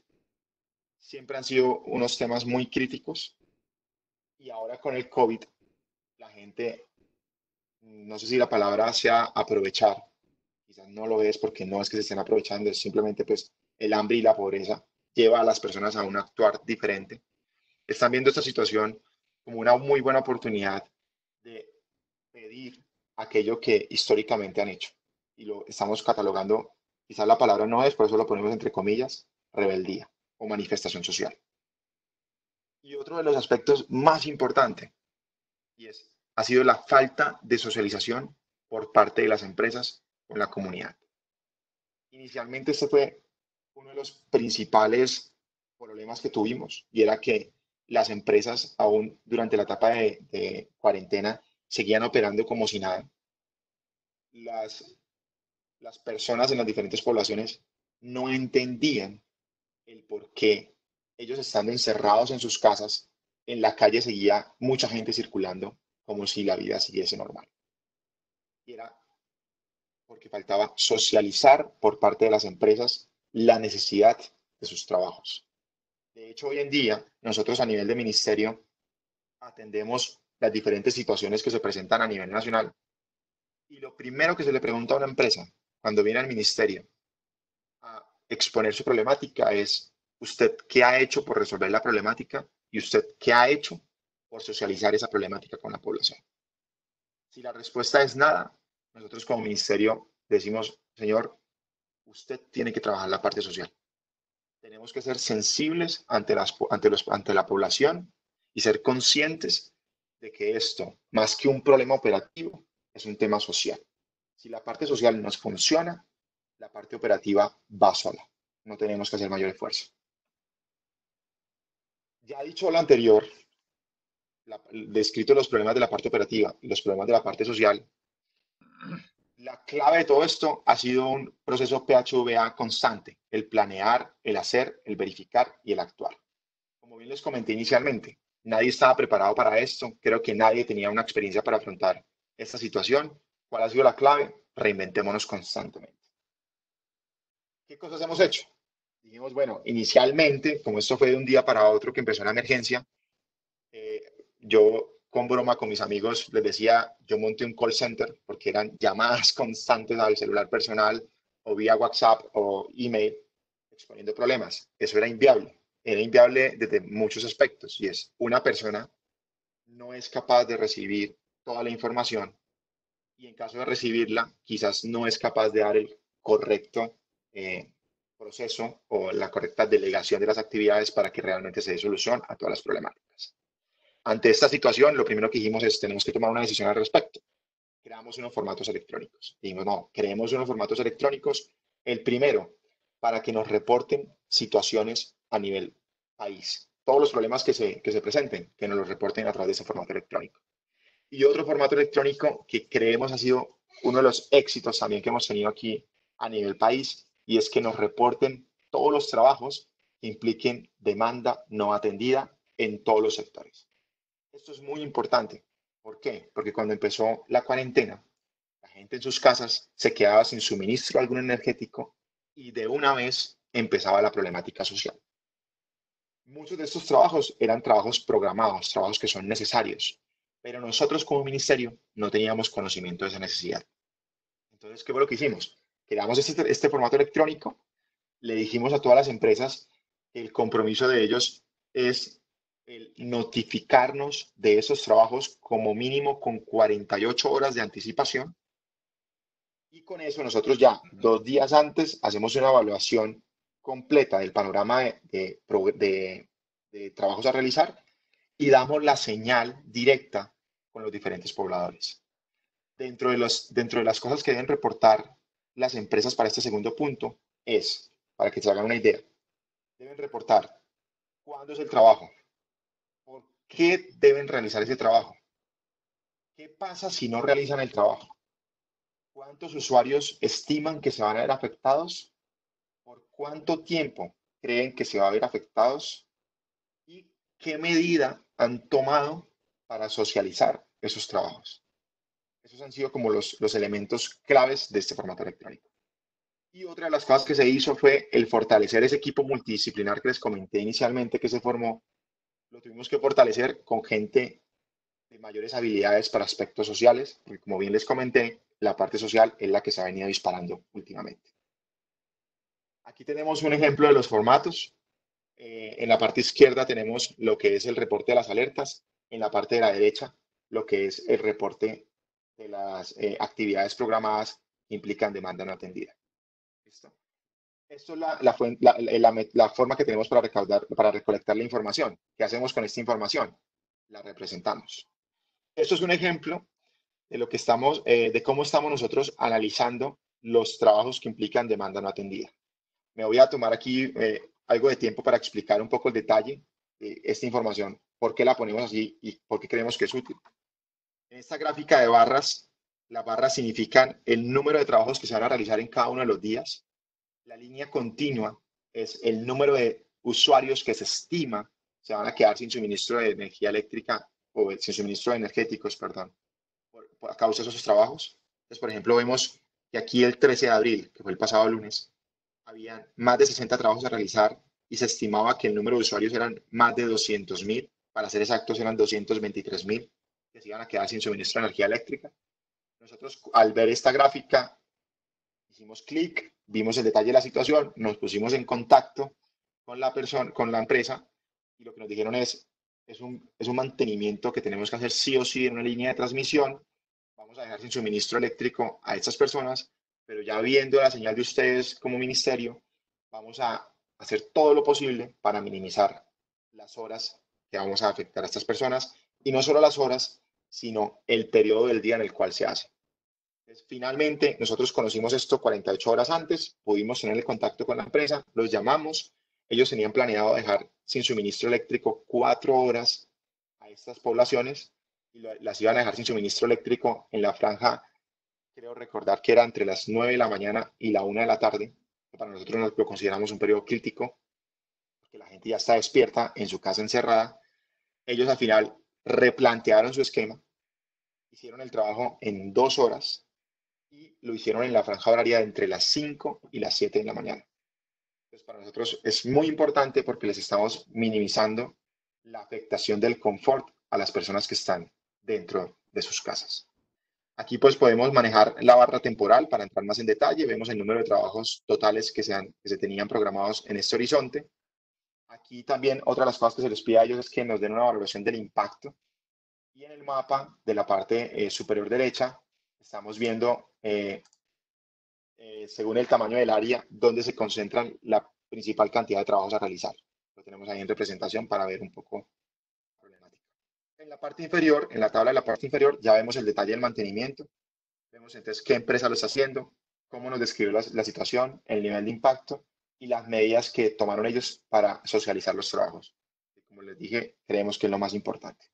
Siempre han sido unos temas muy críticos y ahora con el COVID la gente, no sé si la palabra sea aprovechar, quizás no lo es porque no es que se estén aprovechando, es simplemente pues el hambre y la pobreza lleva a las personas a un actuar diferente. Están viendo esta situación como una muy buena oportunidad de pedir aquello que históricamente han hecho. Y lo estamos catalogando, quizás la palabra no es, por eso lo ponemos entre comillas, rebeldía o manifestación social. Y otro de los aspectos más importantes ha sido la falta de socialización por parte de las empresas con la comunidad. Inicialmente este fue uno de los principales problemas que tuvimos y era que las empresas aún durante la etapa de cuarentena seguían operando como si nada. Las personas en las diferentes poblaciones no entendían el por qué ellos estando encerrados en sus casas, en la calle seguía mucha gente circulando como si la vida siguiese normal. Y era porque faltaba socializar por parte de las empresas la necesidad de sus trabajos. De hecho, hoy en día, nosotros a nivel de ministerio atendemos las diferentes situaciones que se presentan a nivel nacional Y lo primero que se le pregunta a una empresa cuando viene al ministerio a exponer su problemática es: ¿usted qué ha hecho por resolver la problemática? ¿Y usted qué ha hecho por socializar esa problemática con la población? Si la respuesta es nada, nosotros como ministerio decimos: señor, usted tiene que trabajar la parte social. Tenemos que ser sensibles ante la población y ser conscientes de que esto, más que un problema operativo, es un tema social. Si la parte social nos funciona, la parte operativa va sola. No tenemos que hacer mayor esfuerzo. Ya dicho lo anterior, descrito los problemas de la parte operativa y los problemas de la parte social, la clave de todo esto ha sido un proceso PHVA constante: el planear, el hacer, el verificar y el actuar. Como bien les comenté inicialmente, nadie estaba preparado para esto. Creo que nadie tenía una experiencia para afrontar esta situación. ¿Cuál ha sido la clave? Reinventémonos constantemente. ¿Qué cosas hemos hecho? Dijimos, bueno, inicialmente, como esto fue de un día para otro que empezó la emergencia, yo con broma con mis amigos les decía: yo monté un call center, porque eran llamadas constantes al celular personal o vía WhatsApp o email exponiendo problemas. Eso era inviable. Era inviable desde muchos aspectos, y es: una persona no es capaz de recibir toda la información, y en caso de recibirla, quizás no es capaz de dar el correcto proceso o la correcta delegación de las actividades para que realmente se dé solución a todas las problemáticas. Ante esta situación, lo primero que dijimos es: tenemos que tomar una decisión al respecto. Creamos unos formatos electrónicos. Dijimos, no, creemos unos formatos electrónicos. El primero, para que nos reporten situaciones a nivel país. Todos los problemas que se presenten, que nos los reporten a través de ese formato electrónico. Y otro formato electrónico que creemos ha sido uno de los éxitos también que hemos tenido aquí a nivel país, y es que nos reporten todos los trabajos que impliquen demanda no atendida en todos los sectores. Esto es muy importante. ¿Por qué? Porque cuando empezó la cuarentena, la gente en sus casas se quedaba sin suministro algún energético, y de una vez empezaba la problemática social. Muchos de estos trabajos eran trabajos programados, trabajos que son necesarios, pero nosotros como ministerio no teníamos conocimiento de esa necesidad. Entonces, ¿qué fue lo que hicimos? Creamos este formato electrónico. Le dijimos a todas las empresas que el compromiso de ellos es el notificarnos de esos trabajos como mínimo con 48 horas de anticipación, y con eso nosotros ya 2 días antes hacemos una evaluación completa del panorama de trabajos a realizar, y damos la señal directa con los diferentes pobladores. Dentro de las cosas que deben reportar las empresas para este segundo punto es, para que se hagan una idea, deben reportar cuándo es el trabajo, por qué deben realizar ese trabajo, qué pasa si no realizan el trabajo, cuántos usuarios estiman que se van a ver afectados, por cuánto tiempo creen que se va a ver afectados, y qué medida han tomado para socializar esos trabajos. Esos han sido como los elementos claves de este formato electrónico. Y otra de las cosas que se hizo fue el fortalecer ese equipo multidisciplinar que les comenté inicialmente que se formó. Lo tuvimos que fortalecer con gente de mayores habilidades para aspectos sociales, porque como bien les comenté, la parte social es la que se ha venido disparando últimamente. Aquí tenemos un ejemplo de los formatos. En la parte izquierda tenemos lo que es el reporte de las alertas. En la parte de la derecha, lo que es el reporte de las actividades programadas que implican demanda no atendida. ¿Listo? Esto es la forma que tenemos para recolectar la información. ¿Qué hacemos con esta información? La representamos. Esto es un ejemplo de lo que de cómo estamos nosotros analizando los trabajos que implican demanda no atendida. Me voy a tomar aquí algo de tiempo para explicar un poco el detalle de esta información, por qué la ponemos así y por qué creemos que es útil. En esta gráfica de barras, las barras significan el número de trabajos que se van a realizar en cada uno de los días. La línea continua es el número de usuarios que se estima se van a quedar sin suministro de energía eléctrica o sin suministro de energéticos, perdón, a causa de esos trabajos. Entonces, por ejemplo, vemos que aquí el 13 de abril, que fue el pasado lunes, habían más de 60 trabajos a realizar, y se estimaba que el número de usuarios eran más de 200.000, para ser exactos eran 223.000, que se iban a quedar sin suministro de energía eléctrica. Nosotros, al ver esta gráfica, hicimos clic, vimos el detalle de la situación, nos pusimos en contacto con la persona, con la empresa, y lo que nos dijeron es un mantenimiento que tenemos que hacer sí o sí en una línea de transmisión. Vamos a dejar sin suministro eléctrico a estas personas, pero ya viendo la señal de ustedes como ministerio, vamos a hacer todo lo posible para minimizar las horas que vamos a afectar a estas personas, y no solo las horas, sino el periodo del día en el cual se hace. Entonces, finalmente, nosotros conocimos esto 48 horas antes, pudimos tener el contacto con la empresa, los llamamos, ellos tenían planeado dejar sin suministro eléctrico 4 horas a estas poblaciones y las iban a dejar sin suministro eléctrico en la franja, creo recordar que era entre las 9 de la mañana y la 1 de la tarde, que para nosotros lo consideramos un periodo crítico, porque la gente ya está despierta en su casa encerrada. Ellos al final replantearon su esquema, hicieron el trabajo en 2 horas y lo hicieron en la franja horaria de entre las 5 y las 7 de la mañana. Entonces, para nosotros es muy importante porque les estamos minimizando la afectación del confort a las personas que están dentro de sus casas. Aquí pues podemos manejar la barra temporal para entrar más en detalle. Vemos el número de trabajos totales que se tenían programados en este horizonte. Aquí también otra de las cosas que se les pide a ellos es que nos den una valoración del impacto. Y en el mapa de la parte superior derecha estamos viendo, según el tamaño del área, dónde se concentran la principal cantidad de trabajos a realizar. Lo tenemos ahí en representación para ver un poco la problemática. En la parte inferior, en la tabla de la parte inferior, ya vemos el detalle del mantenimiento. Vemos entonces qué empresa lo está haciendo, cómo nos describió la situación, el nivel de impacto y las medidas que tomaron ellos para socializar los trabajos. Y como les dije, creemos que es lo más importante.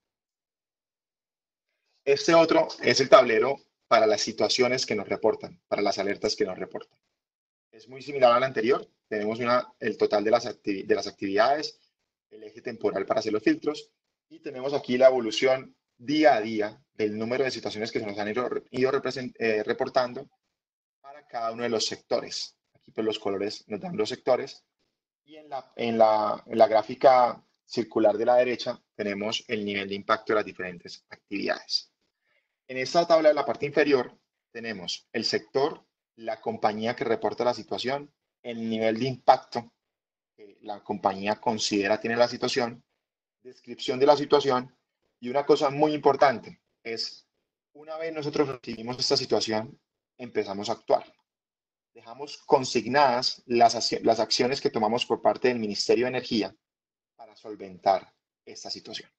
Este otro es el tablero para las situaciones que nos reportan, para las alertas que nos reportan. Es muy similar al anterior. Tenemos el total de las actividades, el eje temporal para hacer los filtros y tenemos aquí la evolución día a día del número de situaciones que se nos han ido reportando para cada uno de los sectores. Aquí pues los colores nos dan los sectores y en la gráfica circular de la derecha tenemos el nivel de impacto de las diferentes actividades. En esta tabla de la parte inferior tenemos el sector, la compañía que reporta la situación, el nivel de impacto que la compañía considera tiene la situación, descripción de la situación y una cosa muy importante es, una vez nosotros recibimos esta situación, empezamos a actuar. Dejamos consignadas las acciones que tomamos por parte del Ministerio de Energía para solventar esta situación.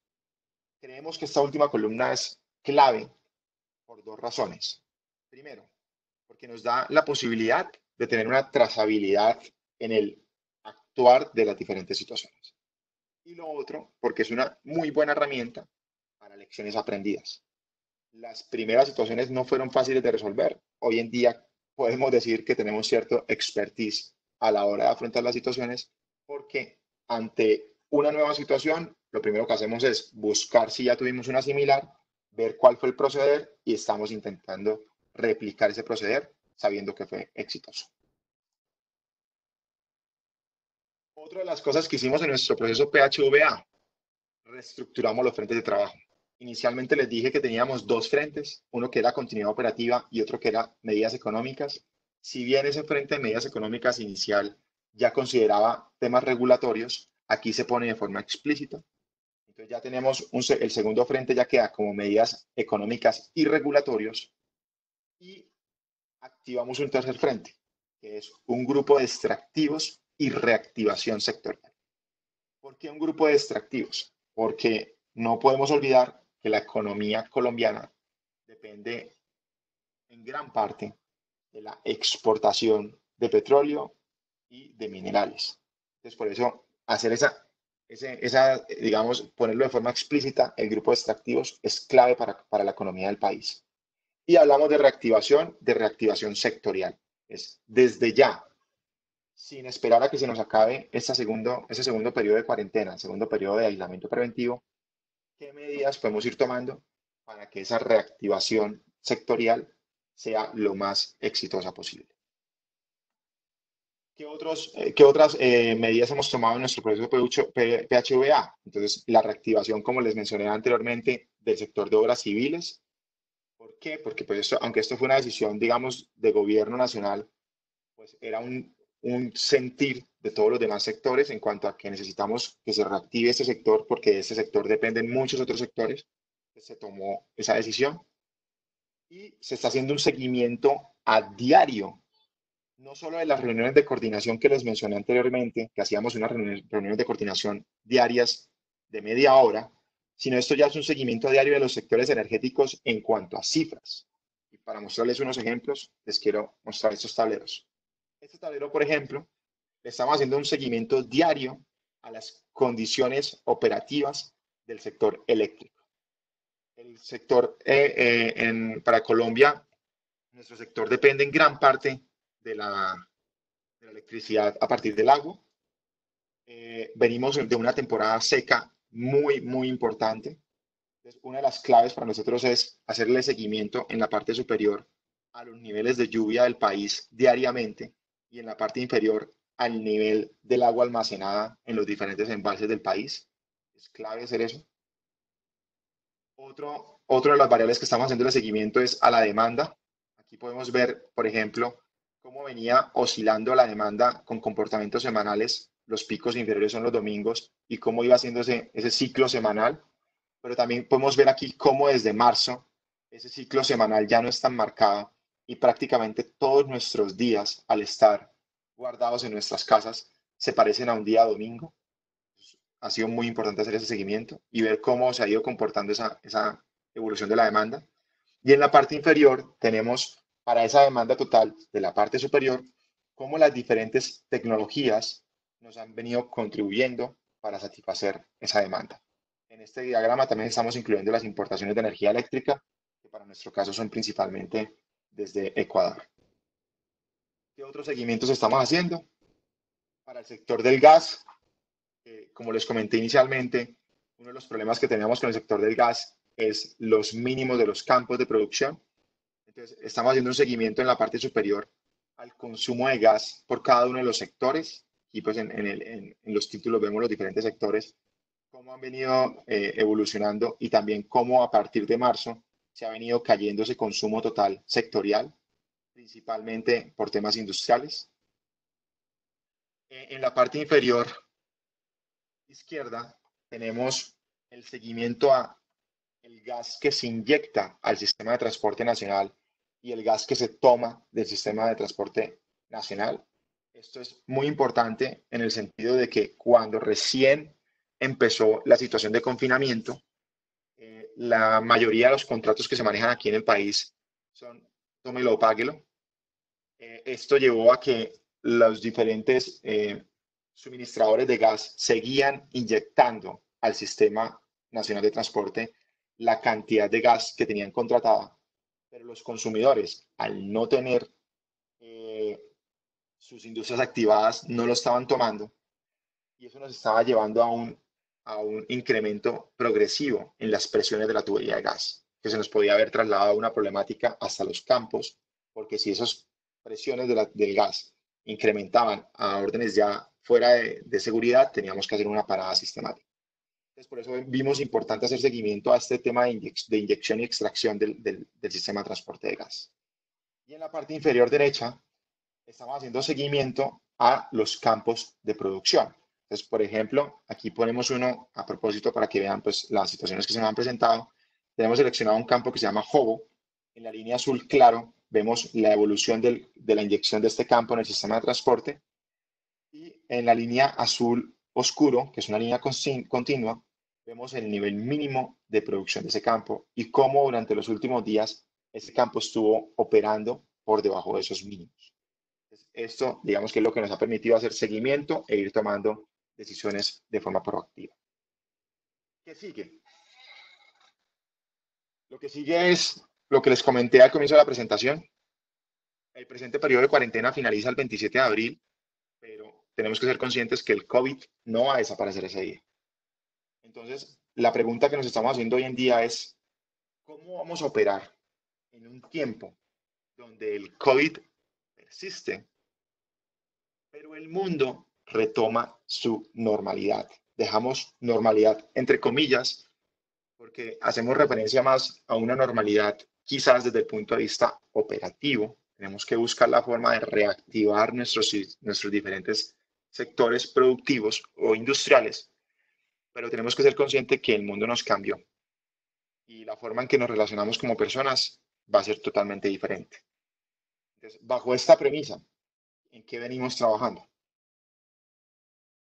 Creemos que esta última columna es clave por 2 razones. Primero, porque nos da la posibilidad de tener una trazabilidad en el actuar de las diferentes situaciones. Y lo otro, porque es una muy buena herramienta para lecciones aprendidas. Las primeras situaciones no fueron fáciles de resolver. Hoy en día podemos decir que tenemos cierto expertise a la hora de afrontar las situaciones, porque ante una nueva situación, lo primero que hacemos es buscar si ya tuvimos una similar, ver cuál fue el proceder y estamos intentando replicar ese proceder sabiendo que fue exitoso. Otra de las cosas que hicimos en nuestro proceso PHVA, reestructuramos los frentes de trabajo. Inicialmente les dije que teníamos 2 frentes, uno que era continuidad operativa y otro que era medidas económicas. Si bien ese frente de medidas económicas inicial ya consideraba temas regulatorios, aquí se pone de forma explícita. Entonces ya tenemos el segundo frente ya queda como medidas económicas y regulatorios y activamos un tercer frente, que es un grupo de extractivos y reactivación sectorial. ¿Por qué un grupo de extractivos? Porque no podemos olvidar que la economía colombiana depende en gran parte de la exportación de petróleo y de minerales. Entonces, por eso, hacer digamos, ponerlo de forma explícita, el grupo de extractivos es clave para la economía del país. Y hablamos de reactivación sectorial. Es desde ya, sin esperar a que se nos acabe ese segundo periodo de cuarentena, el segundo periodo de aislamiento preventivo, ¿qué medidas podemos ir tomando para que esa reactivación sectorial sea lo más exitosa posible? ¿Qué otras medidas hemos tomado en nuestro proceso PHVA? Entonces, la reactivación, como les mencioné anteriormente, del sector de obras civiles, qué? Porque pues aunque esto fue una decisión, digamos, de gobierno nacional, pues era un sentir de todos los demás sectores en cuanto a que necesitamos que se reactive este sector porque de este sector dependen muchos otros sectores. Se tomó esa decisión y se está haciendo un seguimiento a diario, no solo de las reuniones de coordinación que les mencioné anteriormente, que hacíamos unas reuniones de coordinación diarias de media hora, sino esto ya es un seguimiento a diario de los sectores energéticos en cuanto a cifras. Y para mostrarles unos ejemplos, les quiero mostrar estos tableros. Este tablero, por ejemplo, le estamos haciendo un seguimiento diario a las condiciones operativas del sector eléctrico. El sector para Colombia, nuestro sector depende en gran parte de la electricidad a partir del agua. Venimos de una temporada seca muy importante. Entonces, una de las claves para nosotros es hacerle seguimiento en la parte superior a los niveles de lluvia del país diariamente y en la parte inferior al nivel del agua almacenada en los diferentes embalses del país. Es clave hacer eso. Otro de las variables que estamos haciendo de seguimiento es a la demanda. Aquí podemos ver, por ejemplo, cómo venía oscilando la demanda con comportamientos semanales. Los picos inferiores son los domingos y cómo iba haciendo ese ciclo semanal. Pero también podemos ver aquí cómo desde marzo ese ciclo semanal ya no es tan marcado y prácticamente todos nuestros días, al estar guardados en nuestras casas, se parecen a un día domingo. Ha sido muy importante hacer ese seguimiento y ver cómo se ha ido comportando esa evolución de la demanda. Y en la parte inferior tenemos para esa demanda total de la parte superior, cómo las diferentes tecnologías nos han venido contribuyendo para satisfacer esa demanda. En este diagrama también estamos incluyendo las importaciones de energía eléctrica, que para nuestro caso son principalmente desde Ecuador. ¿Qué otros seguimientos estamos haciendo? Para el sector del gas, como les comenté inicialmente, uno de los problemas que tenemos con el sector del gas es los mínimos de los campos de producción. Entonces, estamos haciendo un seguimiento en la parte superior al consumo de gas por cada uno de los sectores. Y pues en los títulos vemos los diferentes sectores, cómo han venido evolucionando y también cómo a partir de marzo se ha venido cayendo ese consumo total sectorial, principalmente por temas industriales. En la parte inferior izquierda tenemos el seguimiento a el gas que se inyecta al sistema de transporte nacional y el gas que se toma del sistema de transporte nacional. Esto es muy importante en el sentido de que cuando recién empezó la situación de confinamiento, la mayoría de los contratos que se manejan aquí en el país son tómelo o páguelo. Esto llevó a que los diferentes suministradores de gas seguían inyectando al sistema nacional de transporte la cantidad de gas que tenían contratada, pero los consumidores, al no tener sus industrias activadas, no lo estaban tomando y eso nos estaba llevando a un incremento progresivo en las presiones de la tubería de gas, que se nos podía haber trasladado a una problemática hasta los campos, porque si esas presiones del gas incrementaban a órdenes ya fuera de seguridad, teníamos que hacer una parada sistemática. Entonces, por eso vimos importante hacer seguimiento a este tema de inyección y extracción del sistema de transporte de gas. Y en la parte inferior derecha, estamos haciendo seguimiento a los campos de producción. Entonces, por ejemplo, aquí ponemos uno a propósito para que vean pues, las situaciones que se nos han presentado. Tenemos seleccionado un campo que se llama Jobo. En la línea azul claro vemos la evolución de la inyección de este campo en el sistema de transporte. Y en la línea azul oscuro, que es una línea continua, vemos el nivel mínimo de producción de ese campo y cómo durante los últimos días ese campo estuvo operando por debajo de esos mínimos. Esto, digamos que es lo que nos ha permitido hacer seguimiento e ir tomando decisiones de forma proactiva. ¿Qué sigue? Lo que sigue es lo que les comenté al comienzo de la presentación. El presente periodo de cuarentena finaliza el 27 de abril, pero tenemos que ser conscientes que el COVID no va a desaparecer ese día. Entonces, la pregunta que nos estamos haciendo hoy en día es, ¿cómo vamos a operar en un tiempo donde el COVID persiste, pero el mundo retoma su normalidad? Dejamos normalidad entre comillas, porque hacemos referencia más a una normalidad quizás desde el punto de vista operativo, tenemos que buscar la forma de reactivar nuestros diferentes sectores productivos o industriales, pero tenemos que ser conscientes que el mundo nos cambió y la forma en que nos relacionamos como personas va a ser totalmente diferente. Entonces, bajo esta premisa, ¿en qué venimos trabajando?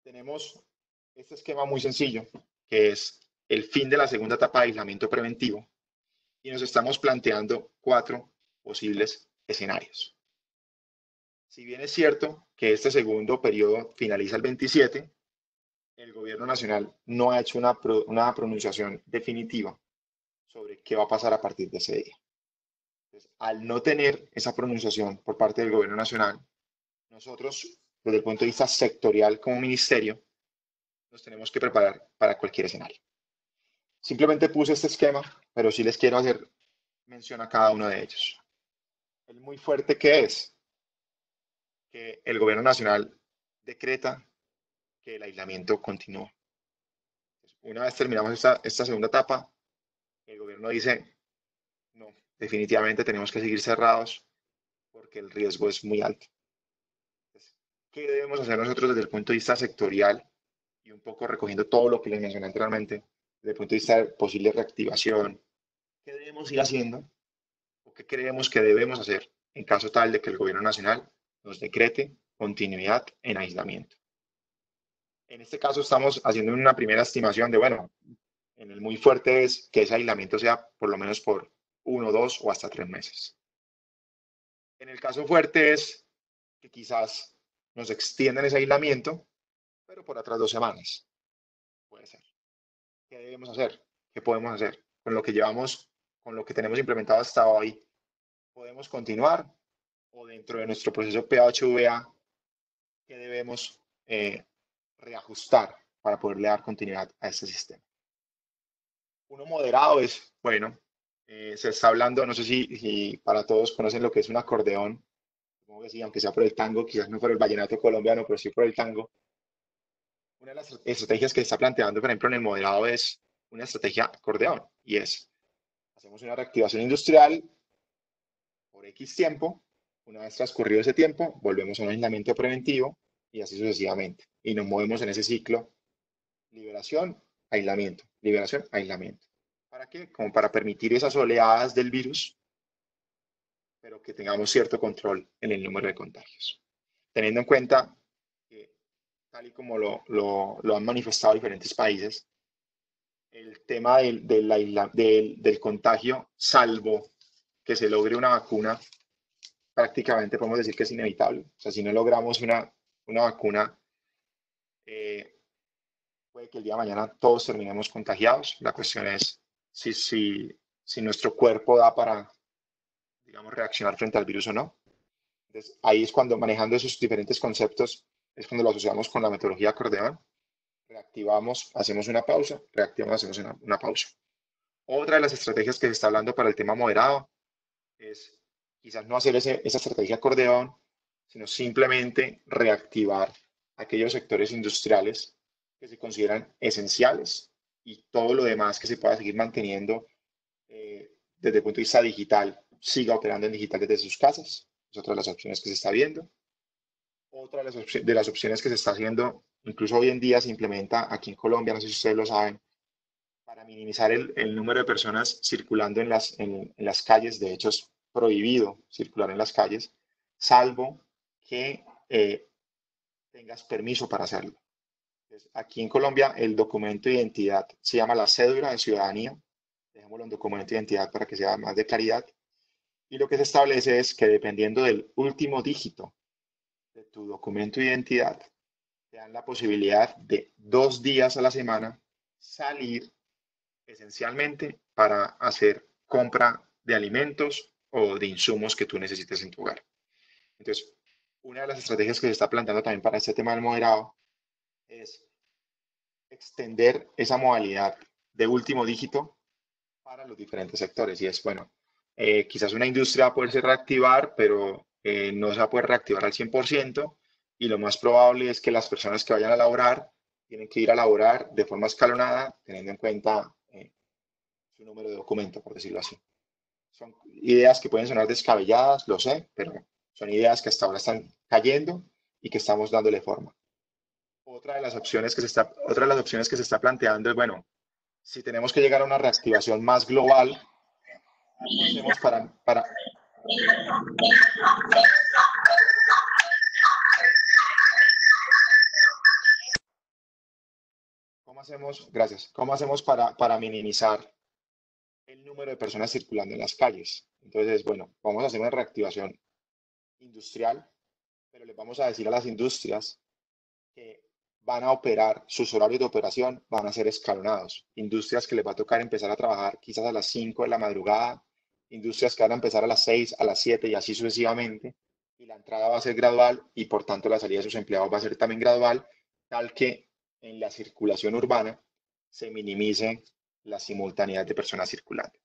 Tenemos este esquema muy sencillo, que es el fin de la segunda etapa de aislamiento preventivo, y nos estamos planteando 4 posibles escenarios. Si bien es cierto que este segundo periodo finaliza el 27, el gobierno nacional no ha hecho una pronunciación definitiva sobre qué va a pasar a partir de ese día. Entonces, al no tener esa pronunciación por parte del gobierno nacional, nosotros, desde el punto de vista sectorial como ministerio, nos tenemos que preparar para cualquier escenario. Simplemente puse este esquema, pero sí les quiero hacer mención a cada uno de ellos. El muy fuerte que es que el gobierno nacional decreta que el aislamiento continúa. Una vez terminamos esta segunda etapa, el gobierno dice, no, definitivamente tenemos que seguir cerrados porque el riesgo es muy alto. Entonces, ¿qué debemos hacer nosotros desde el punto de vista sectorial? Y un poco recogiendo todo lo que les mencioné anteriormente, desde el punto de vista de posible reactivación, ¿qué debemos ir haciendo o qué creemos que debemos hacer en caso tal de que el gobierno nacional nos decrete continuidad en aislamiento? En este caso estamos haciendo una primera estimación de, bueno, en el muy fuerte es que ese aislamiento sea por lo menos por 1, 2 o hasta 3 meses. En el caso fuerte es que quizás nos extiendan ese aislamiento, pero por otras 2 semanas. Puede ser. ¿Qué debemos hacer? ¿Qué podemos hacer? Con lo que llevamos, con lo que tenemos implementado hasta hoy, ¿podemos continuar? O dentro de nuestro proceso PHVA, ¿qué debemos reajustar para poderle dar continuidad a este sistema? Uno moderado es, bueno, se está hablando, no sé si para todos conocen lo que es un acordeón, supongo que sí, aunque sea por el tango, quizás no por el vallenato colombiano, pero sí por el tango. Una de las estrategias que se está planteando, por ejemplo, en el moderado es una estrategia acordeón, y es, hacemos una reactivación industrial por X tiempo, una vez transcurrido ese tiempo, volvemos a un aislamiento preventivo y así sucesivamente. Y nos movemos en ese ciclo, liberación, aislamiento, liberación, aislamiento. ¿Para qué? Como para permitir esas oleadas del virus, pero que tengamos cierto control en el número de contagios. Teniendo en cuenta que, tal y como lo han manifestado diferentes países, el tema del contagio, salvo que se logre una vacuna, prácticamente podemos decir que es inevitable. O sea, si no logramos una vacuna, puede que el día de mañana todos terminemos contagiados. La cuestión es si nuestro cuerpo da para, digamos, reaccionar frente al virus o no. Entonces, ahí es cuando, manejando esos diferentes conceptos, es cuando lo asociamos con la metodología acordeón. Reactivamos, hacemos una pausa, reactivamos, hacemos una pausa. Otra de las estrategias que se está hablando para el tema moderado es quizás no hacer esa estrategia acordeón, sino simplemente reactivar aquellos sectores industriales que se consideran esenciales y todo lo demás que se pueda seguir manteniendo desde el punto de vista digital, siga operando en digital desde sus casas. Es otra de las opciones que se está viendo. Otra de las opciones que se está haciendo, incluso hoy en día se implementa aquí en Colombia, no sé si ustedes lo saben, para minimizar el número de personas circulando en las calles. De hecho, es prohibido circular en las calles, salvo que tengas permiso para hacerlo. Entonces, aquí en Colombia, el documento de identidad se llama la cédula de ciudadanía. Dejémoslo en documento de identidad para que sea más de claridad. Y lo que se establece es que dependiendo del último dígito de tu documento de identidad, te dan la posibilidad de 2 días a la semana salir esencialmente para hacer compra de alimentos o de insumos que tú necesites en tu hogar. Entonces, una de las estrategias que se está planteando también para este tema del moderado es extender esa modalidad de último dígito para los diferentes sectores. Y es, bueno, quizás una industria va a poderse reactivar, pero no se va a poder reactivar al 100%, y lo más probable es que las personas que vayan a laborar tienen que ir a laborar de forma escalonada, teniendo en cuenta su número de documento, por decirlo así. Son ideas que pueden sonar descabelladas, lo sé, pero son ideas que hasta ahora están cayendo y que estamos dándole forma. Otra de las opciones que se está planteando es, bueno, si tenemos que llegar a una reactivación más global, ¿cómo hacemos cómo hacemos para minimizar el número de personas circulando en las calles? Entonces, bueno, vamos a hacer una reactivación industrial, pero les vamos a decir a las industrias que van a operar, sus horarios de operación van a ser escalonados. Industrias que les va a tocar empezar a trabajar quizás a las 5 de la madrugada, industrias que van a empezar a las 6, a las 7 y así sucesivamente. Y la entrada va a ser gradual y por tanto la salida de sus empleados va a ser también gradual, tal que en la circulación urbana se minimice la simultaneidad de personas circulando.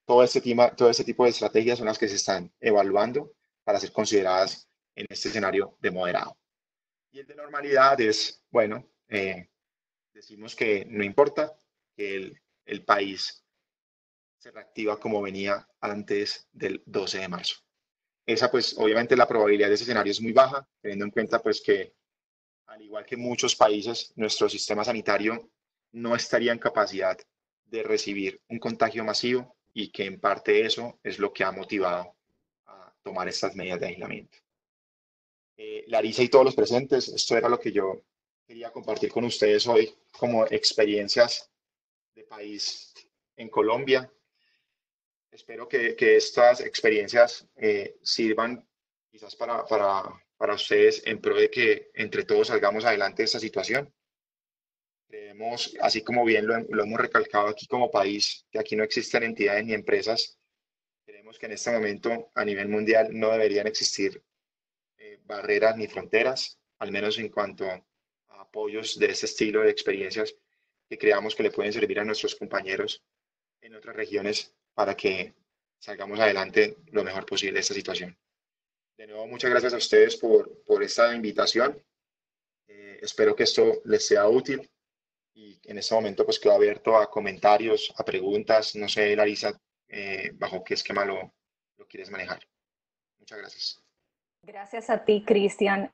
Todo este tipo de estrategias son las que se están evaluando para ser consideradas en este escenario de moderado. Y el de normalidad es, bueno, decimos que no importa, que el país se reactiva como venía antes del 12 de marzo. Esa, pues, obviamente la probabilidad de ese escenario es muy baja, teniendo en cuenta, pues, que al igual que muchos países, nuestro sistema sanitario no estaría en capacidad de recibir un contagio masivo y que en parte eso es lo que ha motivado a tomar estas medidas de aislamiento. Larisa y todos los presentes, esto era lo que yo quería compartir con ustedes hoy como experiencias de país en Colombia. Espero que estas experiencias sirvan quizás para ustedes en pro de que entre todos salgamos adelante de esta situación. Creemos, así como bien lo hemos recalcado aquí como país, que aquí no existen entidades ni empresas. Creemos que en este momento a nivel mundial no deberían existir barreras ni fronteras, al menos en cuanto a apoyos de este estilo de experiencias que creamos que le pueden servir a nuestros compañeros en otras regiones para que salgamos adelante lo mejor posible de esta situación. De nuevo, muchas gracias a ustedes por esta invitación. Espero que esto les sea útil y en este momento pues quedo abierto a comentarios, a preguntas. No sé, Larisa, bajo qué esquema lo quieres manejar. Muchas gracias. Gracias a ti, Cristian.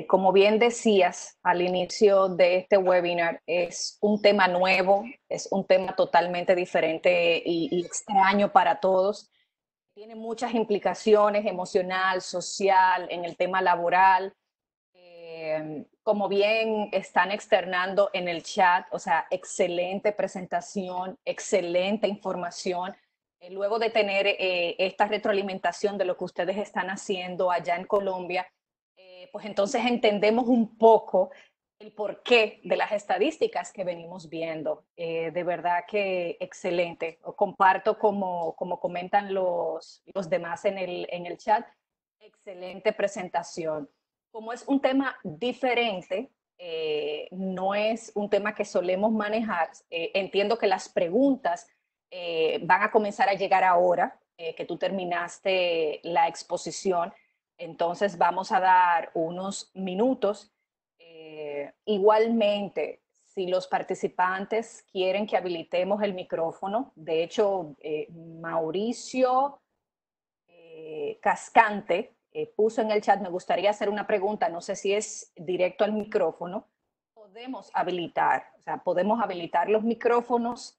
Como bien decías al inicio de este webinar, es un tema nuevo, es un tema totalmente diferente y extraño para todos. Tiene muchas implicaciones emocional, social, en el tema laboral. Como bien están externando en el chat, o sea, excelente presentación, excelente información. Luego de tener esta retroalimentación de lo que ustedes están haciendo allá en Colombia, pues entonces entendemos un poco el porqué de las estadísticas que venimos viendo. De verdad que excelente. Comparto como comentan los demás en el chat. Excelente presentación. Como es un tema diferente, no es un tema que solemos manejar, entiendo que las preguntas van a comenzar a llegar ahora que tú terminaste la exposición. Entonces vamos a dar unos minutos. Igualmente, si los participantes quieren que habilitemos el micrófono, de hecho, Mauricio Cascante puso en el chat, me gustaría hacer una pregunta, no sé si es directo al micrófono. Podemos habilitar, o sea, podemos habilitar los micrófonos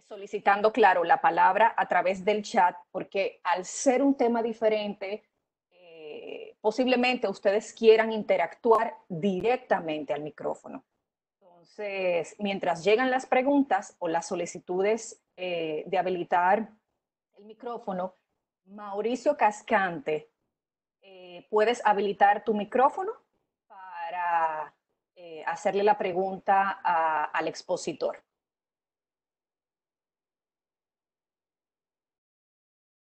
solicitando, claro, la palabra a través del chat, porque al ser un tema diferente, posiblemente ustedes quieran interactuar directamente al micrófono. Entonces, mientras llegan las preguntas o las solicitudes de habilitar el micrófono, Mauricio Cascante, ¿puedes habilitar tu micrófono para hacerle la pregunta al expositor?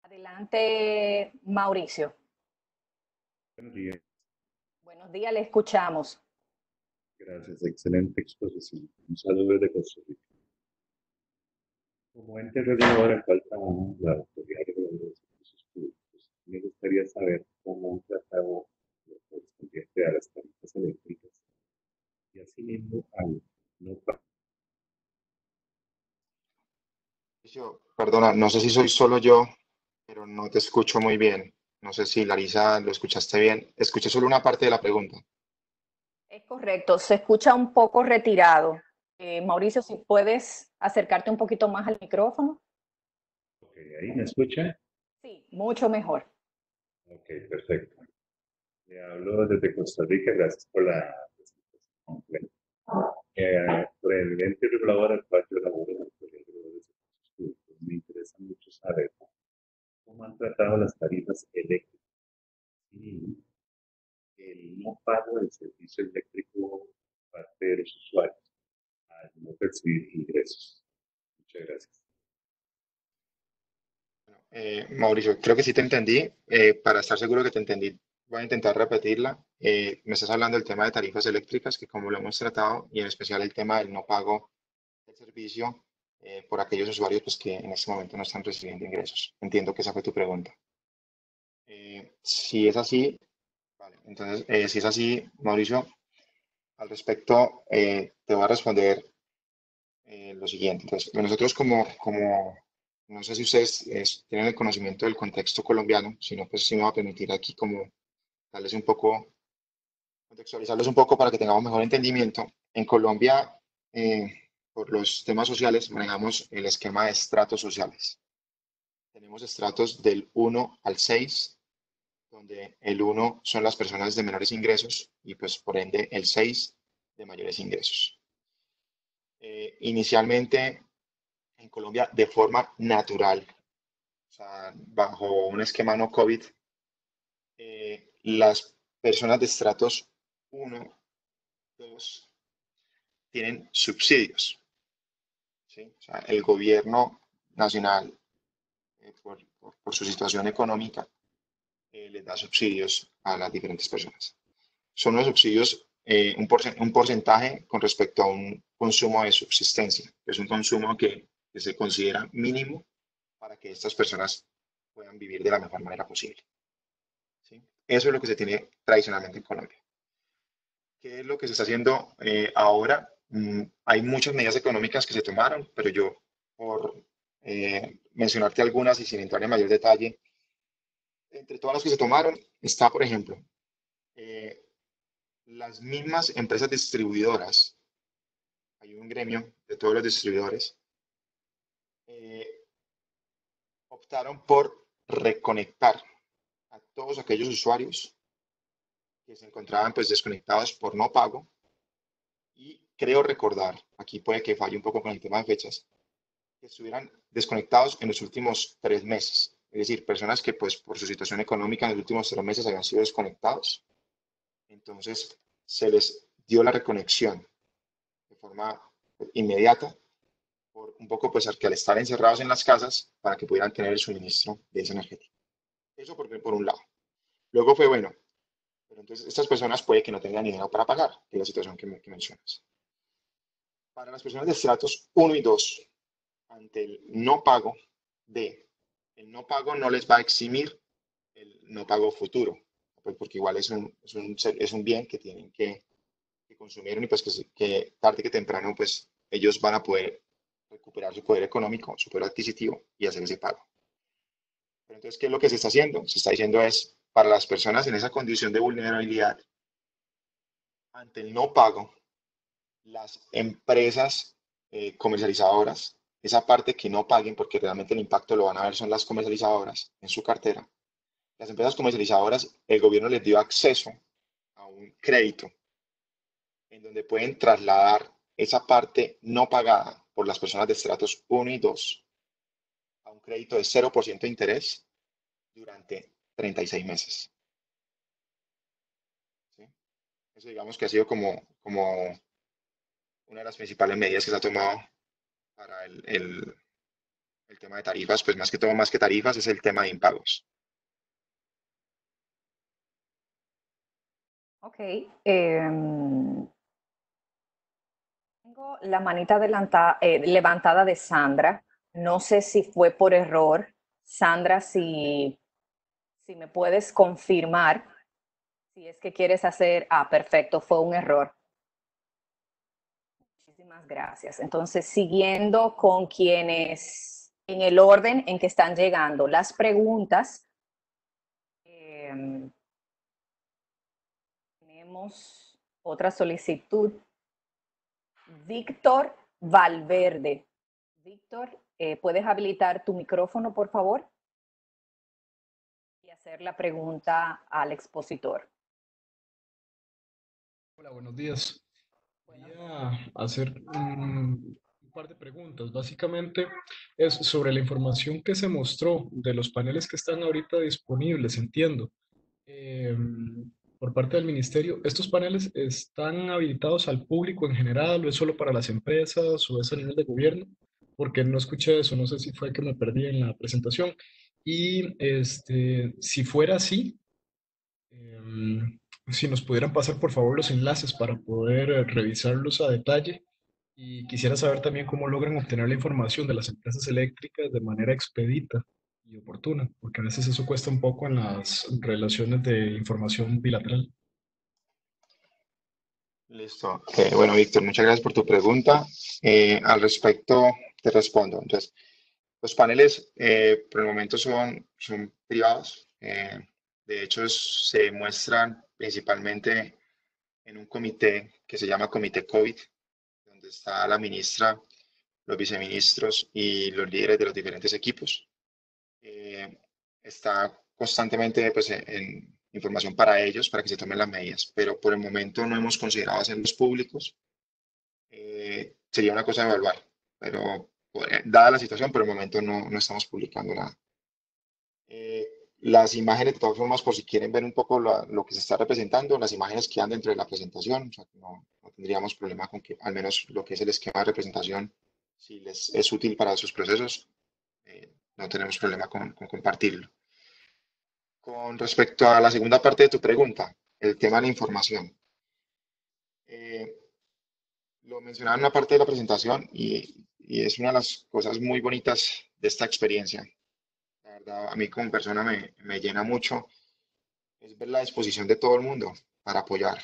Adelante, Mauricio. Buenos días. Buenos días, le escuchamos. Gracias, excelente exposición. Un saludo desde Costa Rica. Como ente regulador en cual trabaja la Autoridad Reguladora de Servicios Públicos, me gustaría saber cómo un tratado correspondiente a las tarifas eléctricas y asimismo al no pago. Perdona, no sé si soy solo yo, pero no te escucho muy bien. No sé si Larisa lo escuchaste bien. Escuché solo una parte de la pregunta. Es correcto, se escucha un poco retirado. Mauricio, si puedes acercarte un poquito más al micrófono. Ok, ¿ahí me escucha? Sí, mucho mejor. Ok, perfecto. Le hablo desde Costa Rica, gracias por la presentación completa. Por el ente regulador al cual yo laboro en el Colegio de Servicios Públicos, me interesa mucho saber cómo han tratado las tarifas eléctricas y el no pago del servicio eléctrico por parte de los usuarios al no percibir ingresos. Muchas gracias. Mauricio, creo que sí te entendí. Para estar seguro que te entendí, voy a intentar repetirla. Me estás hablando del tema de tarifas eléctricas, que como lo hemos tratado, y en especial el tema del no pago del servicio por aquellos usuarios pues, que en este momento no están recibiendo ingresos. Entiendo que esa fue tu pregunta. Si es así, vale. Entonces, si es así, Mauricio, al respecto, te voy a responder lo siguiente. Entonces, nosotros no sé si ustedes tienen el conocimiento del contexto colombiano, sino pues sí me va a permitir aquí como darles un poco, contextualizarlos un poco para que tengamos mejor entendimiento. En Colombia, por los temas sociales, manejamos el esquema de estratos sociales. Tenemos estratos del 1 al 6, donde el 1 son las personas de menores ingresos y pues por ende el 6 de mayores ingresos. Inicialmente en Colombia de forma natural, o sea, bajo un esquema no COVID, las personas de estratos 1, 2 tienen subsidios, ¿sí? O sea, el gobierno nacional, por su situación económica, les da subsidios a las diferentes personas. Son los subsidios un porcentaje con respecto a un consumo de subsistencia, que es un consumo que se considera mínimo para que estas personas puedan vivir de la mejor manera posible. ¿Sí? Eso es lo que se tiene tradicionalmente en Colombia. ¿Qué es lo que se está haciendo ahora? Hay muchas medidas económicas que se tomaron, pero yo, por mencionarte algunas y sin entrar en mayor detalle, entre todas las que se tomaron está, por ejemplo, eh, las mismas empresas distribuidoras, hay un gremio de todos los distribuidores, eh, optaron por reconectar a todos aquellos usuarios que se encontraban pues desconectados por no pago y creo recordar, aquí puede que falle un poco con el tema de fechas, que estuvieran desconectados en los últimos 3 meses. Es decir, personas que pues por su situación económica en los últimos 3 meses habían sido desconectados. Entonces se les dio la reconexión de forma inmediata, por un poco pues que al estar encerrados en las casas para que pudieran tener el suministro de esa energética. Eso por un lado. Luego fue bueno, pero entonces estas personas puede que no tengan dinero para pagar, que es la situación que mencionas. Para las personas de estratos 1 y 2, ante el no pago el no pago no les va a eximir el no pago futuro, pues porque igual es un bien que tienen que consumir y pues que tarde que temprano pues ellos van a poder recuperar su poder económico, su poder adquisitivo y hacer ese pago. Pero entonces, ¿qué es lo que se está haciendo? Se está diciendo es, para las personas en esa condición de vulnerabilidad, ante el no pago, las empresas comercializadoras, esa parte que no paguen, porque realmente el impacto lo van a ver son las comercializadoras en su cartera. Las empresas comercializadoras, el gobierno les dio acceso a un crédito en donde pueden trasladar esa parte no pagada por las personas de estratos 1 y 2 a un crédito de 0% de interés durante 36 meses. ¿Sí? Eso digamos que ha sido como una de las principales medidas que se ha tomado para el tema de tarifas, pues más que todo, más que tarifas, es el tema de impagos. Ok. Tengo la manita levantada de Sandra. No sé si fue por error. Sandra, si me puedes confirmar, si es que quieres hacer, perfecto, fue un error. Muchísimas gracias. Entonces, siguiendo con quienes en el orden en que están llegando las preguntas. Tenemos otra solicitud. Víctor Valverde. Víctor, ¿puedes habilitar tu micrófono, por favor? Y hacer la pregunta al expositor. Hola, buenos días. Quería hacer un par de preguntas. Básicamente es sobre la información que se mostró de los paneles que están ahorita disponibles, entiendo. eh, por parte del ministerio, ¿estos paneles están habilitados al público en general o es solo para las empresas o es a nivel de gobierno? Porque no escuché eso, no sé si fue que me perdí en la presentación. Y si fuera así, si nos pudieran pasar por favor los enlaces para poder revisarlos a detalle. Y quisiera saber también cómo logran obtener la información de las empresas eléctricas de manera expedita y oportuna, porque a veces eso cuesta un poco en las relaciones de información bilateral. Listo. Bueno, Víctor, muchas gracias por tu pregunta. Al respecto, te respondo. Entonces, los paneles por el momento son privados. De hecho, se muestran principalmente en un comité que se llama Comité COVID, donde está la ministra, los viceministros y los líderes de los diferentes equipos. Está constantemente pues, en información para ellos, para que se tomen las medidas, pero por el momento no hemos considerado hacerlos públicos. Sería una cosa a evaluar, pero dada la situación, por el momento no estamos publicando nada. Las imágenes, de todas formas, por si quieren ver un poco lo que se está representando, las imágenes quedan dentro de la presentación, o sea, no tendríamos problema con que al menos lo que es el esquema de representación, si les es útil para sus procesos, no tenemos problema con compartirlo. Con respecto a la segunda parte de tu pregunta, el tema de la información. Lo mencionaba en una parte de la presentación y es una de las cosas muy bonitas de esta experiencia. La verdad, a mí como persona me llena mucho es ver la disposición de todo el mundo para apoyar.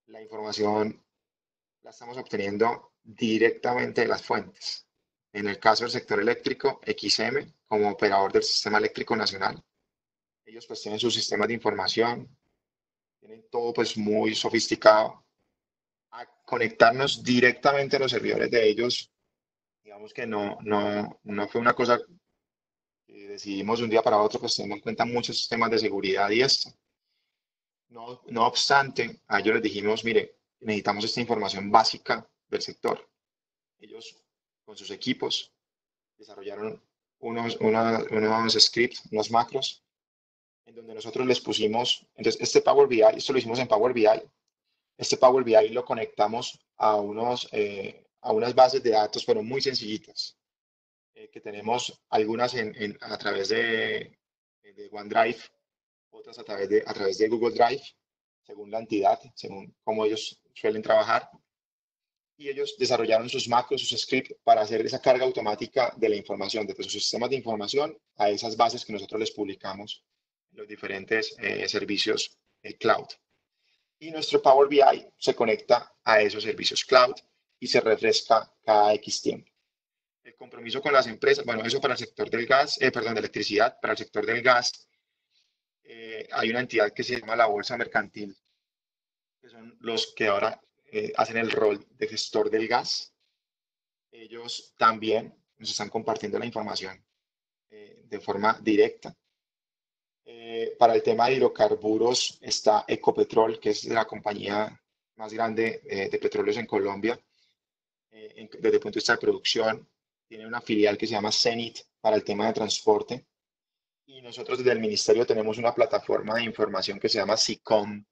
La información la estamos obteniendo directamente de las fuentes. En el caso del sector eléctrico, XM, como operador del Sistema Eléctrico Nacional, ellos pues tienen sus sistemas de información, tienen todo pues muy sofisticado. A conectarnos directamente a los servidores de ellos, digamos que no fue una cosa que decidimos de un día para otro, pues teniendo en cuenta muchos sistemas de seguridad y esto. No obstante, a ellos les dijimos, mire, necesitamos esta información básica del sector. Ellos, con sus equipos, desarrollaron unos scripts, unos macros, en donde nosotros les pusimos, entonces este Power BI, esto lo hicimos en Power BI, este Power BI lo conectamos a unas bases de datos, pero muy sencillitas, que tenemos algunas a través de OneDrive, otras a través de Google Drive, según la entidad, según cómo ellos suelen trabajar. Y ellos desarrollaron sus macros, sus scripts para hacer esa carga automática de la información, desde sus sistemas de información a esas bases que nosotros les publicamos en los diferentes servicios cloud. Y nuestro Power BI se conecta a esos servicios cloud y se refresca cada X tiempo. El compromiso con las empresas, bueno, eso para el sector del gas, perdón, de electricidad, para el sector del gas, hay una entidad que se llama la Bolsa Mercantil, que son los que ahora hacen el rol de gestor del gas. Ellos también nos están compartiendo la información de forma directa. Para el tema de hidrocarburos está Ecopetrol, que es la compañía más grande de petróleos en Colombia. Desde el punto de vista de producción, tiene una filial que se llama Zenit para el tema de transporte. Y nosotros desde el ministerio tenemos una plataforma de información que se llama SICOM,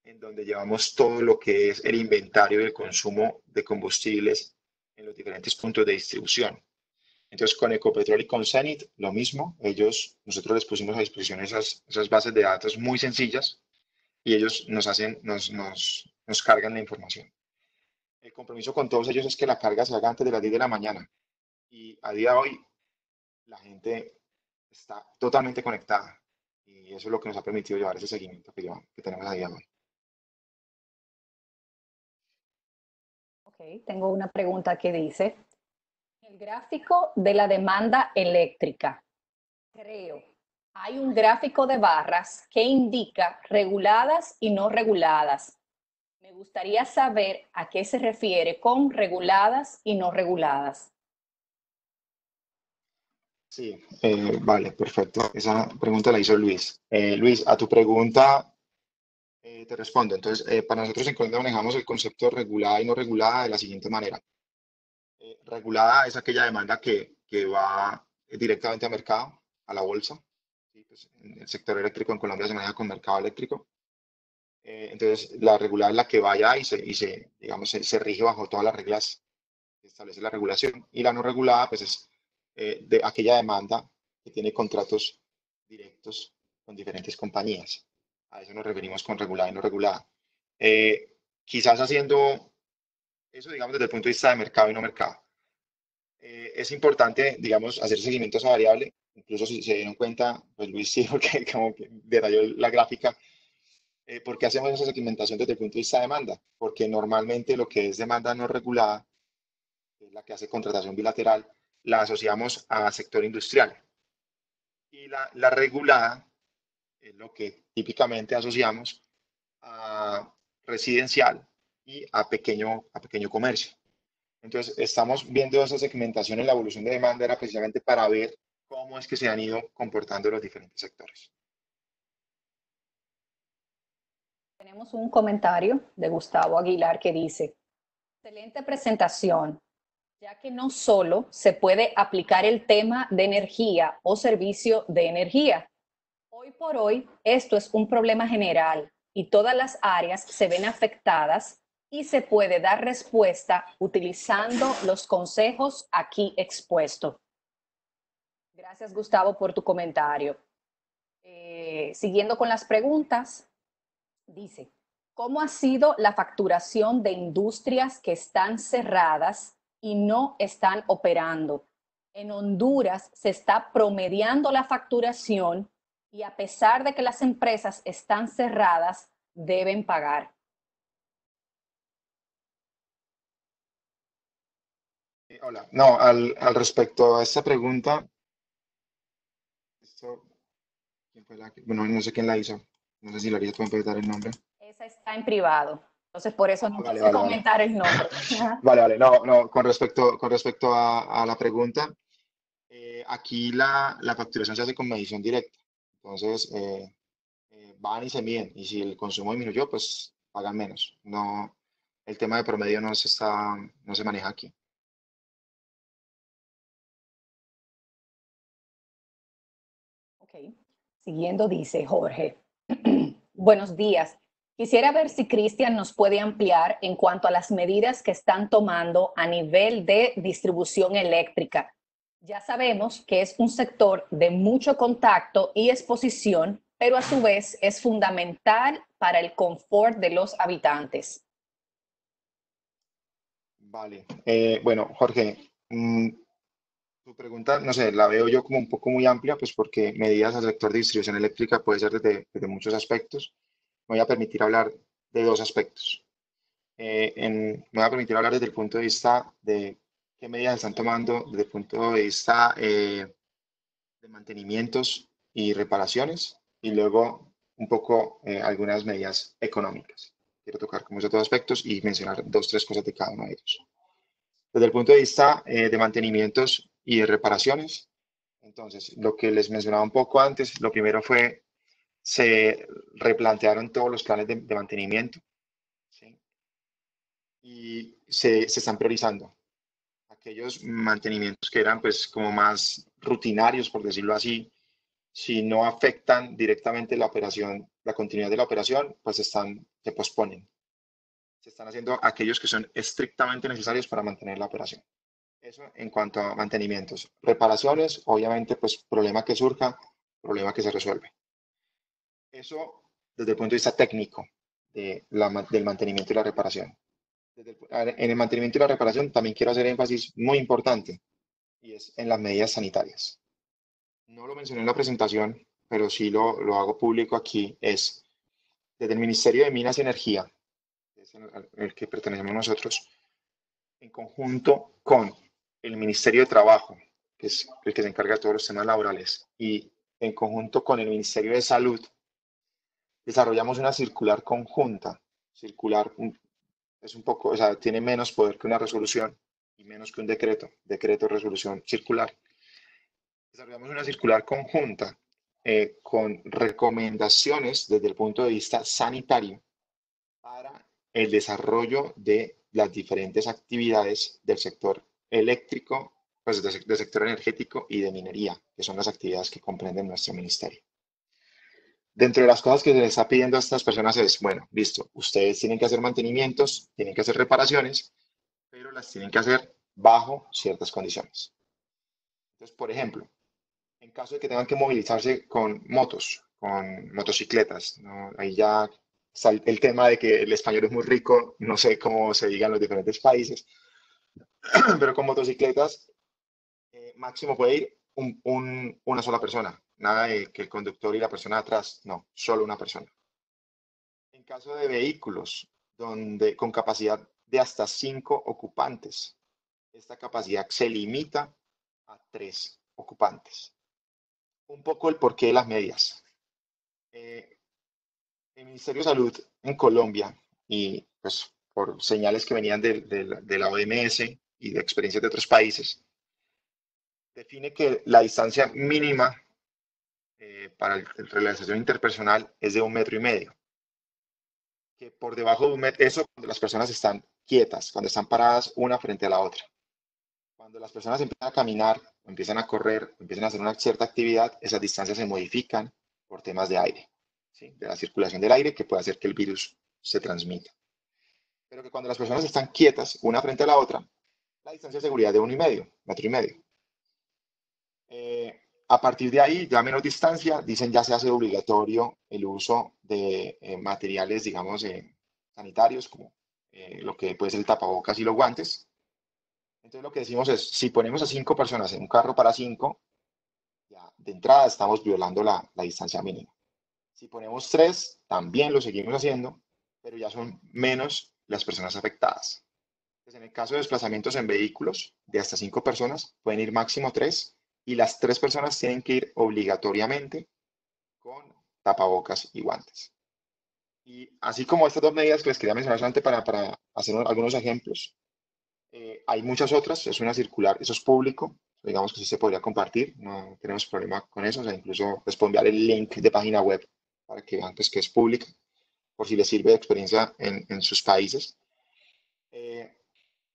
en donde llevamos todo lo que es el inventario y el consumo de combustibles en los diferentes puntos de distribución. Entonces, con Ecopetrol y con Zenit, lo mismo. Nosotros les pusimos a disposición esas bases de datos muy sencillas y ellos nos cargan la información. El compromiso con todos ellos es que la carga se haga antes de las 10 de la mañana. Y a día de hoy, la gente está totalmente conectada. Y eso es lo que nos ha permitido llevar ese seguimiento que tenemos a día de hoy. Ok, tengo una pregunta que dice, en El gráfico de la demanda eléctrica, creo, hay un gráfico de barras que indica reguladas y no reguladas. Me gustaría saber a qué se refiere con reguladas y no reguladas. Sí, vale, perfecto. Esa pregunta la hizo Luis. Luis, a tu pregunta te respondo. Entonces, para nosotros en Colombia manejamos el concepto de regulada y no regulada de la siguiente manera. Regulada es aquella demanda que va directamente al mercado, a la bolsa. ¿Sí? Pues, en el sector eléctrico en Colombia se maneja con mercado eléctrico. Entonces, la regulada es la que vaya digamos, se rige bajo todas las reglas que establece la regulación. Y la no regulada, pues es de aquella demanda que tiene contratos directos con diferentes compañías. A eso nos referimos con regulada y no regulada. Quizás haciendo eso, digamos, desde el punto de vista de mercado y no mercado. Es importante, digamos, hacer seguimiento a esa variable. Incluso si se dieron cuenta, pues Luis sí, porque como que detalló la gráfica. ¿Por qué hacemos esa segmentación desde el punto de vista de demanda? Porque normalmente lo que es demanda no regulada, que es la que hace contratación bilateral, la asociamos a sector industrial. Y la regulada es lo que típicamente asociamos a residencial y a pequeño comercio. Entonces, estamos viendo esa segmentación en la evolución de demanda, era precisamente para ver cómo es que se han ido comportando los diferentes sectores. Tenemos un comentario de Gustavo Aguilar que dice, excelente presentación, ya que no solo se puede aplicar el tema de energía o servicio de energía. Hoy por hoy, esto es un problema general y todas las áreas se ven afectadas y se puede dar respuesta utilizando los consejos aquí expuestos. Gracias, Gustavo, por tu comentario. Siguiendo con las preguntas, dice, ¿cómo ha sido la facturación de industrias que están cerradas y no están operando? En Honduras se está promediando la facturación y a pesar de que las empresas están cerradas, deben pagar. Hola, no, al respecto a esta pregunta, esto, ¿quién fue bueno, no sé quién la hizo, no sé si la tú me puedes dar el nombre. Esa está en privado, entonces por eso no Vale, quise vale, vale. comentar el nombre. Vale, vale, no, no, con respecto a la pregunta, aquí la facturación se hace con medición directa. Entonces, van y se miden. Y si el consumo disminuyó, pues pagan menos. No, el tema de promedio no se maneja aquí. Ok. Siguiendo, dice Jorge. Buenos días. Quisiera ver si Cristian nos puede ampliar en cuanto a las medidas que están tomando a nivel de distribución eléctrica. Ya sabemos que es un sector de mucho contacto y exposición, pero a su vez es fundamental para el confort de los habitantes. Vale. Bueno, Jorge, tu pregunta, no sé, la veo yo como un poco muy amplia, pues porque medidas al sector de distribución eléctrica puede ser desde muchos aspectos. Me voy a permitir hablar de dos aspectos. Me voy a permitir hablar desde el punto de vista de qué medidas están tomando, desde el punto de vista de mantenimientos y reparaciones, y luego un poco algunas medidas económicas. Quiero tocar como esos dos aspectos y mencionar dos, tres cosas de cada uno de ellos. Desde el punto de vista de mantenimientos y de reparaciones, entonces, lo que les mencionaba un poco antes, lo primero fue, se replantearon todos los planes de mantenimiento, ¿sí? Y se están priorizando aquellos mantenimientos que eran pues como más rutinarios, por decirlo así, si no afectan directamente la operación, la continuidad de la operación, pues se posponen. Se están haciendo aquellos que son estrictamente necesarios para mantener la operación. Eso en cuanto a mantenimientos. Reparaciones, obviamente, pues problema que surja, problema que se resuelve. Eso desde el punto de vista técnico del mantenimiento y la reparación. En el mantenimiento y la reparación también quiero hacer énfasis muy importante y es en las medidas sanitarias. No lo mencioné en la presentación, pero sí lo hago público aquí, es desde el Ministerio de Minas y Energía, que es el que pertenecemos nosotros, en conjunto con el Ministerio de Trabajo, que es el que se encarga de todos los temas laborales, y en conjunto con el Ministerio de Salud, desarrollamos una circular conjunta. Circular es un poco, o sea, tiene menos poder que una resolución y menos que un decreto, resolución, circular. Desarrollamos una circular conjunta con recomendaciones desde el punto de vista sanitario para el desarrollo de las diferentes actividades del sector eléctrico, pues del sector energético y de minería, que son las actividades que comprenden nuestro ministerio. Dentro de las cosas que se les está pidiendo a estas personas es, bueno, listo, ustedes tienen que hacer mantenimientos, tienen que hacer reparaciones, pero las tienen que hacer bajo ciertas condiciones. Entonces, por ejemplo, en caso de que tengan que movilizarse con motos, con motocicletas, ¿no? Ahí ya está el tema de que el español es muy rico, no sé cómo se diga en los diferentes países, pero con motocicletas máximo puede ir una sola persona, nada de que el conductor y la persona de atrás, no, solo una persona. En caso de vehículos con capacidad de hasta 5 ocupantes, esta capacidad se limita a 3 ocupantes. Un poco el porqué de las medidas. El Ministerio de Salud en Colombia, y pues por señales que venían de la OMS y de experiencias de otros países, define que la distancia mínima para la realización interpersonal es de 1,5 metros. Que por debajo de 1 metro, eso cuando las personas están quietas, cuando están paradas una frente a la otra. Cuando las personas empiezan a caminar, o empiezan a correr, o empiezan a hacer una cierta actividad, esas distancias se modifican por temas de aire, ¿sí? De la circulación del aire que puede hacer que el virus se transmita. Pero que cuando las personas están quietas, una frente a la otra, la distancia de seguridad es de 1,5 metros. A partir de ahí, ya a menos distancia, dicen ya se hace obligatorio el uso de materiales, digamos, sanitarios, como lo que puede ser el tapabocas y los guantes. Entonces lo que decimos es, si ponemos a 5 personas en un carro para 5, ya de entrada estamos violando la distancia mínima. Si ponemos 3, también lo seguimos haciendo, pero ya son menos las personas afectadas. Entonces, en el caso de desplazamientos en vehículos de hasta 5 personas, pueden ir máximo 3 y las 3 personas tienen que ir obligatoriamente con tapabocas y guantes. Y así como estas 2 medidas que les quería mencionar solamente para hacer algunos ejemplos, hay muchas otras, es una circular, eso es público, digamos que sí se podría compartir, no tenemos problema con eso, o sea, incluso les puedo enviar el link de página web para que vean pues, que es pública, por si les sirve de experiencia en sus países.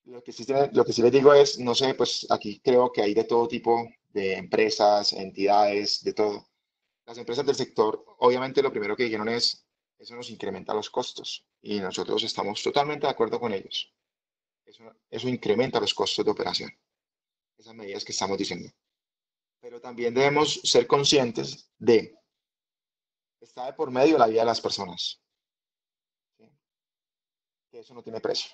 Lo que sí les digo es, no sé, pues aquí creo que hay de todo tipo de empresas, entidades, de todo. Las empresas del sector, obviamente lo primero que dijeron es, eso nos incrementa los costos y nosotros estamos totalmente de acuerdo con ellos. Eso incrementa los costos de operación, esas medidas que estamos diciendo. Pero también debemos ser conscientes de que está de por medio la vida de las personas. ¿Sí? Que eso no tiene precio.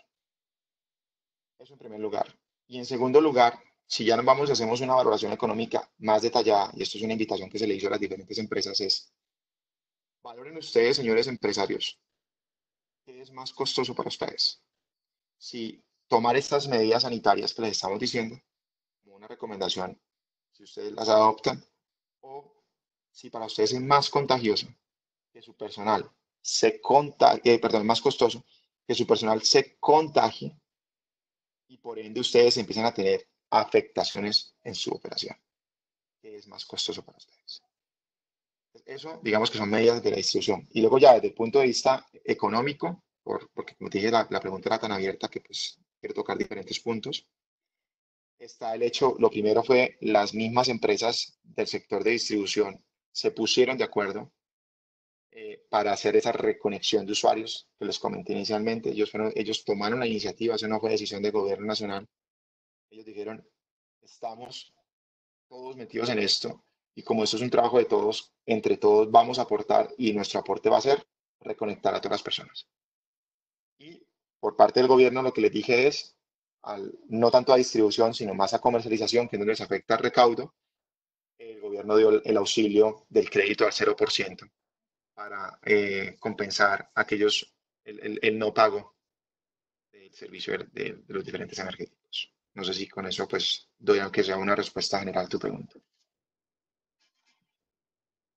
Eso en primer lugar. Y en segundo lugar, si ya nos vamos y hacemos una valoración económica más detallada, y esto es una invitación que se le hizo a las diferentes empresas, es valoren ustedes, señores empresarios, ¿qué es más costoso para ustedes? Si tomar estas medidas sanitarias que les estamos diciendo, como una recomendación, si ustedes las adoptan, o si para ustedes es más contagioso que su personal se contagie, perdón, más costoso que su personal se contagie y por ende ustedes empiezan a tener afectaciones en su operación, que es más costoso para ustedes. Eso, digamos que son medidas de la distribución. Y luego ya desde el punto de vista económico, porque como te dije, la pregunta era tan abierta que pues quiero tocar diferentes puntos. Está el hecho, lo primero fue las mismas empresas del sector de distribución se pusieron de acuerdo para hacer esa reconexión de usuarios que les comenté inicialmente. Ellos tomaron la iniciativa, eso no fue decisión del gobierno nacional. Ellos dijeron, estamos todos metidos en esto y como esto es un trabajo de todos, entre todos vamos a aportar y nuestro aporte va a ser reconectar a todas las personas. Y por parte del gobierno lo que les dije es, no tanto a distribución, sino más a comercialización, que no les afecta el recaudo, el gobierno dio el auxilio del crédito al 0% para compensar el no pago del servicio de los diferentes energéticos. No sé si con eso pues doy aunque sea una respuesta general a tu pregunta.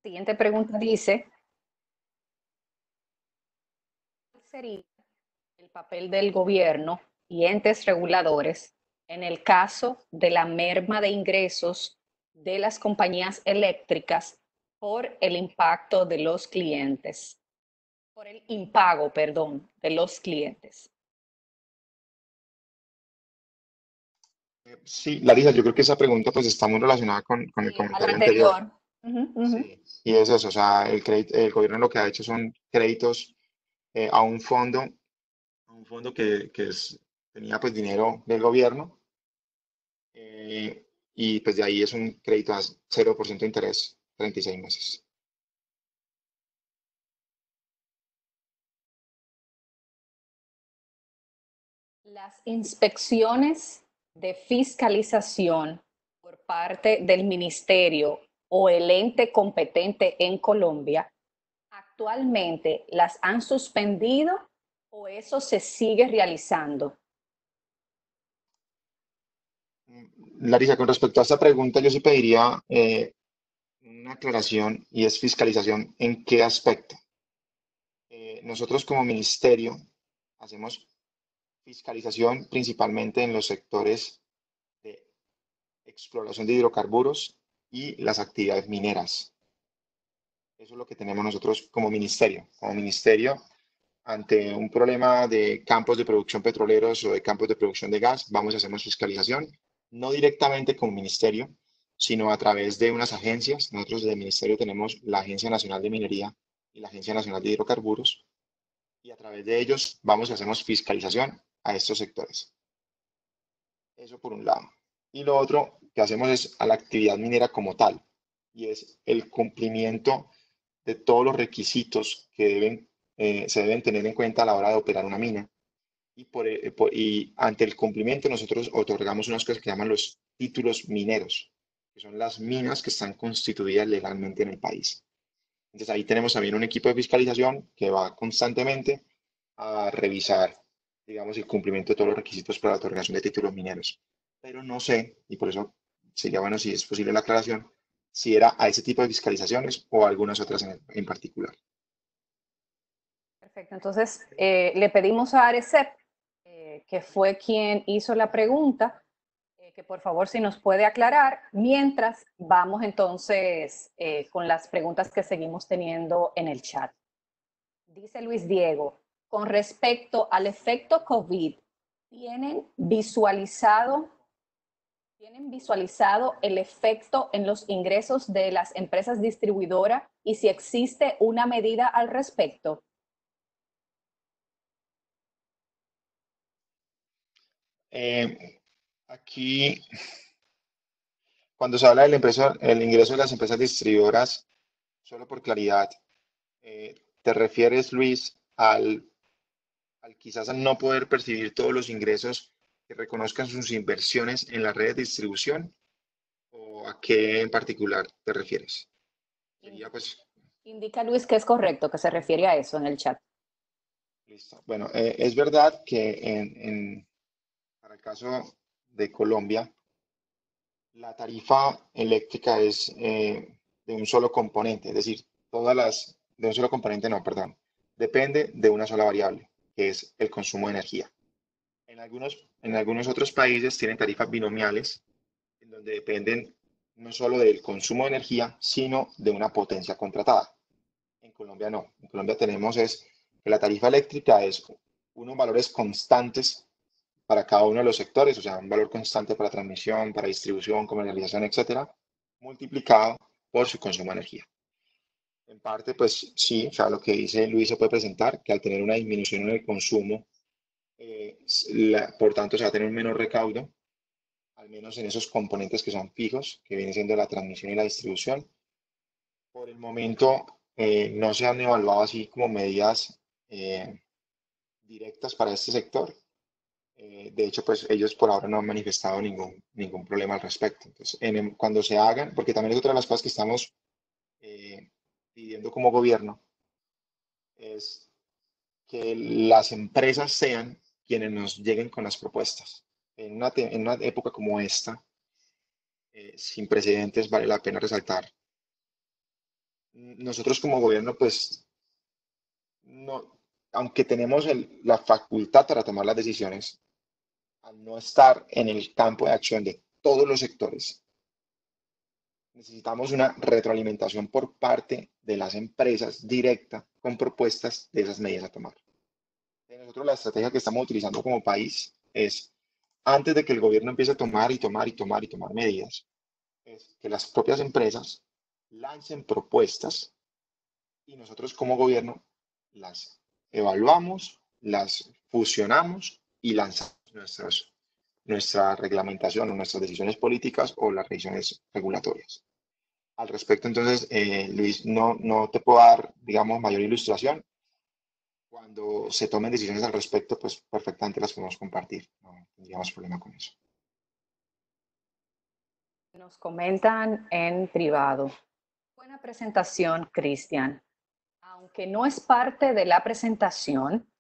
Siguiente pregunta dice, ¿cuál sería el papel del gobierno y entes reguladores en el caso de la merma de ingresos de las compañías eléctricas por el impacto de los clientes? Por el impago, perdón, de los clientes. Sí, Larisa, yo creo que esa pregunta pues está muy relacionada con el Sí, a la comentario anterior. anterior. Ujú, ujú. Sí, y es eso, o sea, el gobierno lo que ha hecho son créditos a un fondo tenía pues dinero del gobierno y pues de ahí es un crédito a 0% de interés, 36 meses. Las inspecciones de fiscalización por parte del ministerio o el ente competente en Colombia, ¿actualmente las han suspendido o eso se sigue realizando? Larisa, con respecto a esta pregunta, yo sí pediría una aclaración y es fiscalización. ¿En qué aspecto? Nosotros como ministerio hacemos fiscalización principalmente en los sectores de exploración de hidrocarburos y las actividades mineras. Eso es lo que tenemos nosotros como ministerio. Como ministerio, ante un problema de campos de producción petroleros o de campos de producción de gas, vamos y hacemos fiscalización, no directamente como ministerio, sino a través de unas agencias. Nosotros desde el ministerio tenemos la Agencia Nacional de Minería y la Agencia Nacional de Hidrocarburos, y a través de ellos vamos y hacemos fiscalización a estos sectores. Eso por un lado. Y lo otro que hacemos es a la actividad minera como tal, y es el cumplimiento de todos los requisitos que se deben tener en cuenta a la hora de operar una mina. Y ante el cumplimiento nosotros otorgamos unas cosas que llaman los títulos mineros, que son las minas que están constituidas legalmente en el país. Entonces ahí tenemos también un equipo de fiscalización que va constantemente a revisar, digamos, el cumplimiento de todos los requisitos para la otorgación de títulos mineros. Pero no sé, y por eso sería bueno si es posible la aclaración, si era a ese tipo de fiscalizaciones o a algunas otras en particular. Perfecto, entonces le pedimos a Arecep, que fue quien hizo la pregunta, que por favor si nos puede aclarar, mientras vamos entonces con las preguntas que seguimos teniendo en el chat. Dice Luis Diego, con respecto al efecto COVID, ¿tienen visualizado el efecto en los ingresos de las empresas distribuidoras y si existe una medida al respecto? Aquí, cuando se habla del el ingreso de las empresas distribuidoras, solo por claridad, ¿te refieres, Luis, al quizás al no poder percibir todos los ingresos que reconozcan sus inversiones en la red de distribución? ¿O a qué en particular te refieres? Sería pues, Indica Luis que es correcto, que se refiere a eso en el chat. listo. Bueno, es verdad que para el caso de Colombia, la tarifa eléctrica es de un solo componente, es decir, de un solo componente, no, perdón, depende de una sola variable, que es el consumo de energía. En algunos otros países tienen tarifas binomiales, en donde dependen no solo del consumo de energía, sino de una potencia contratada. En Colombia no. En Colombia tenemos es que la tarifa eléctrica es unos valores constantes para cada uno de los sectores, o sea, un valor constante para transmisión, para distribución, comercialización, etcétera, multiplicado por su consumo de energía. En parte, pues sí, o sea, lo que dice Luis se puede presentar, que al tener una disminución en el consumo, por tanto, se va a tener un menor recaudo, al menos en esos componentes que son fijos, que vienen siendo la transmisión y la distribución. Por el momento, no se han evaluado así como medidas directas para este sector. De hecho, pues ellos por ahora no han manifestado ningún problema al respecto. Entonces, cuando se hagan, porque también es otra de las cosas que estamos pidiendo como gobierno, es que las empresas sean quienes nos lleguen con las propuestas. en una época como esta, sin precedentes, vale la pena resaltar. Nosotros como gobierno, pues, no, aunque tenemos la facultad para tomar las decisiones, al no estar en el campo de acción de todos los sectores, necesitamos una retroalimentación por parte de las empresas directa con propuestas de esas medidas a tomar. Nosotros la estrategia que estamos utilizando como país es, antes de que el gobierno empiece a tomar medidas, es que las propias empresas lancen propuestas y nosotros como gobierno las evaluamos, las fusionamos y lanzamos nuestra reglamentación o nuestras decisiones políticas o las revisiones regulatorias. Al respecto, entonces, Luis, no te puedo dar, digamos, mayor ilustración. Cuando se tomen decisiones al respecto, pues perfectamente las podemos compartir. No tendríamos problema con eso. Nos comentan en privado. Buena presentación, Cristian. Aunque no es parte de la presentación,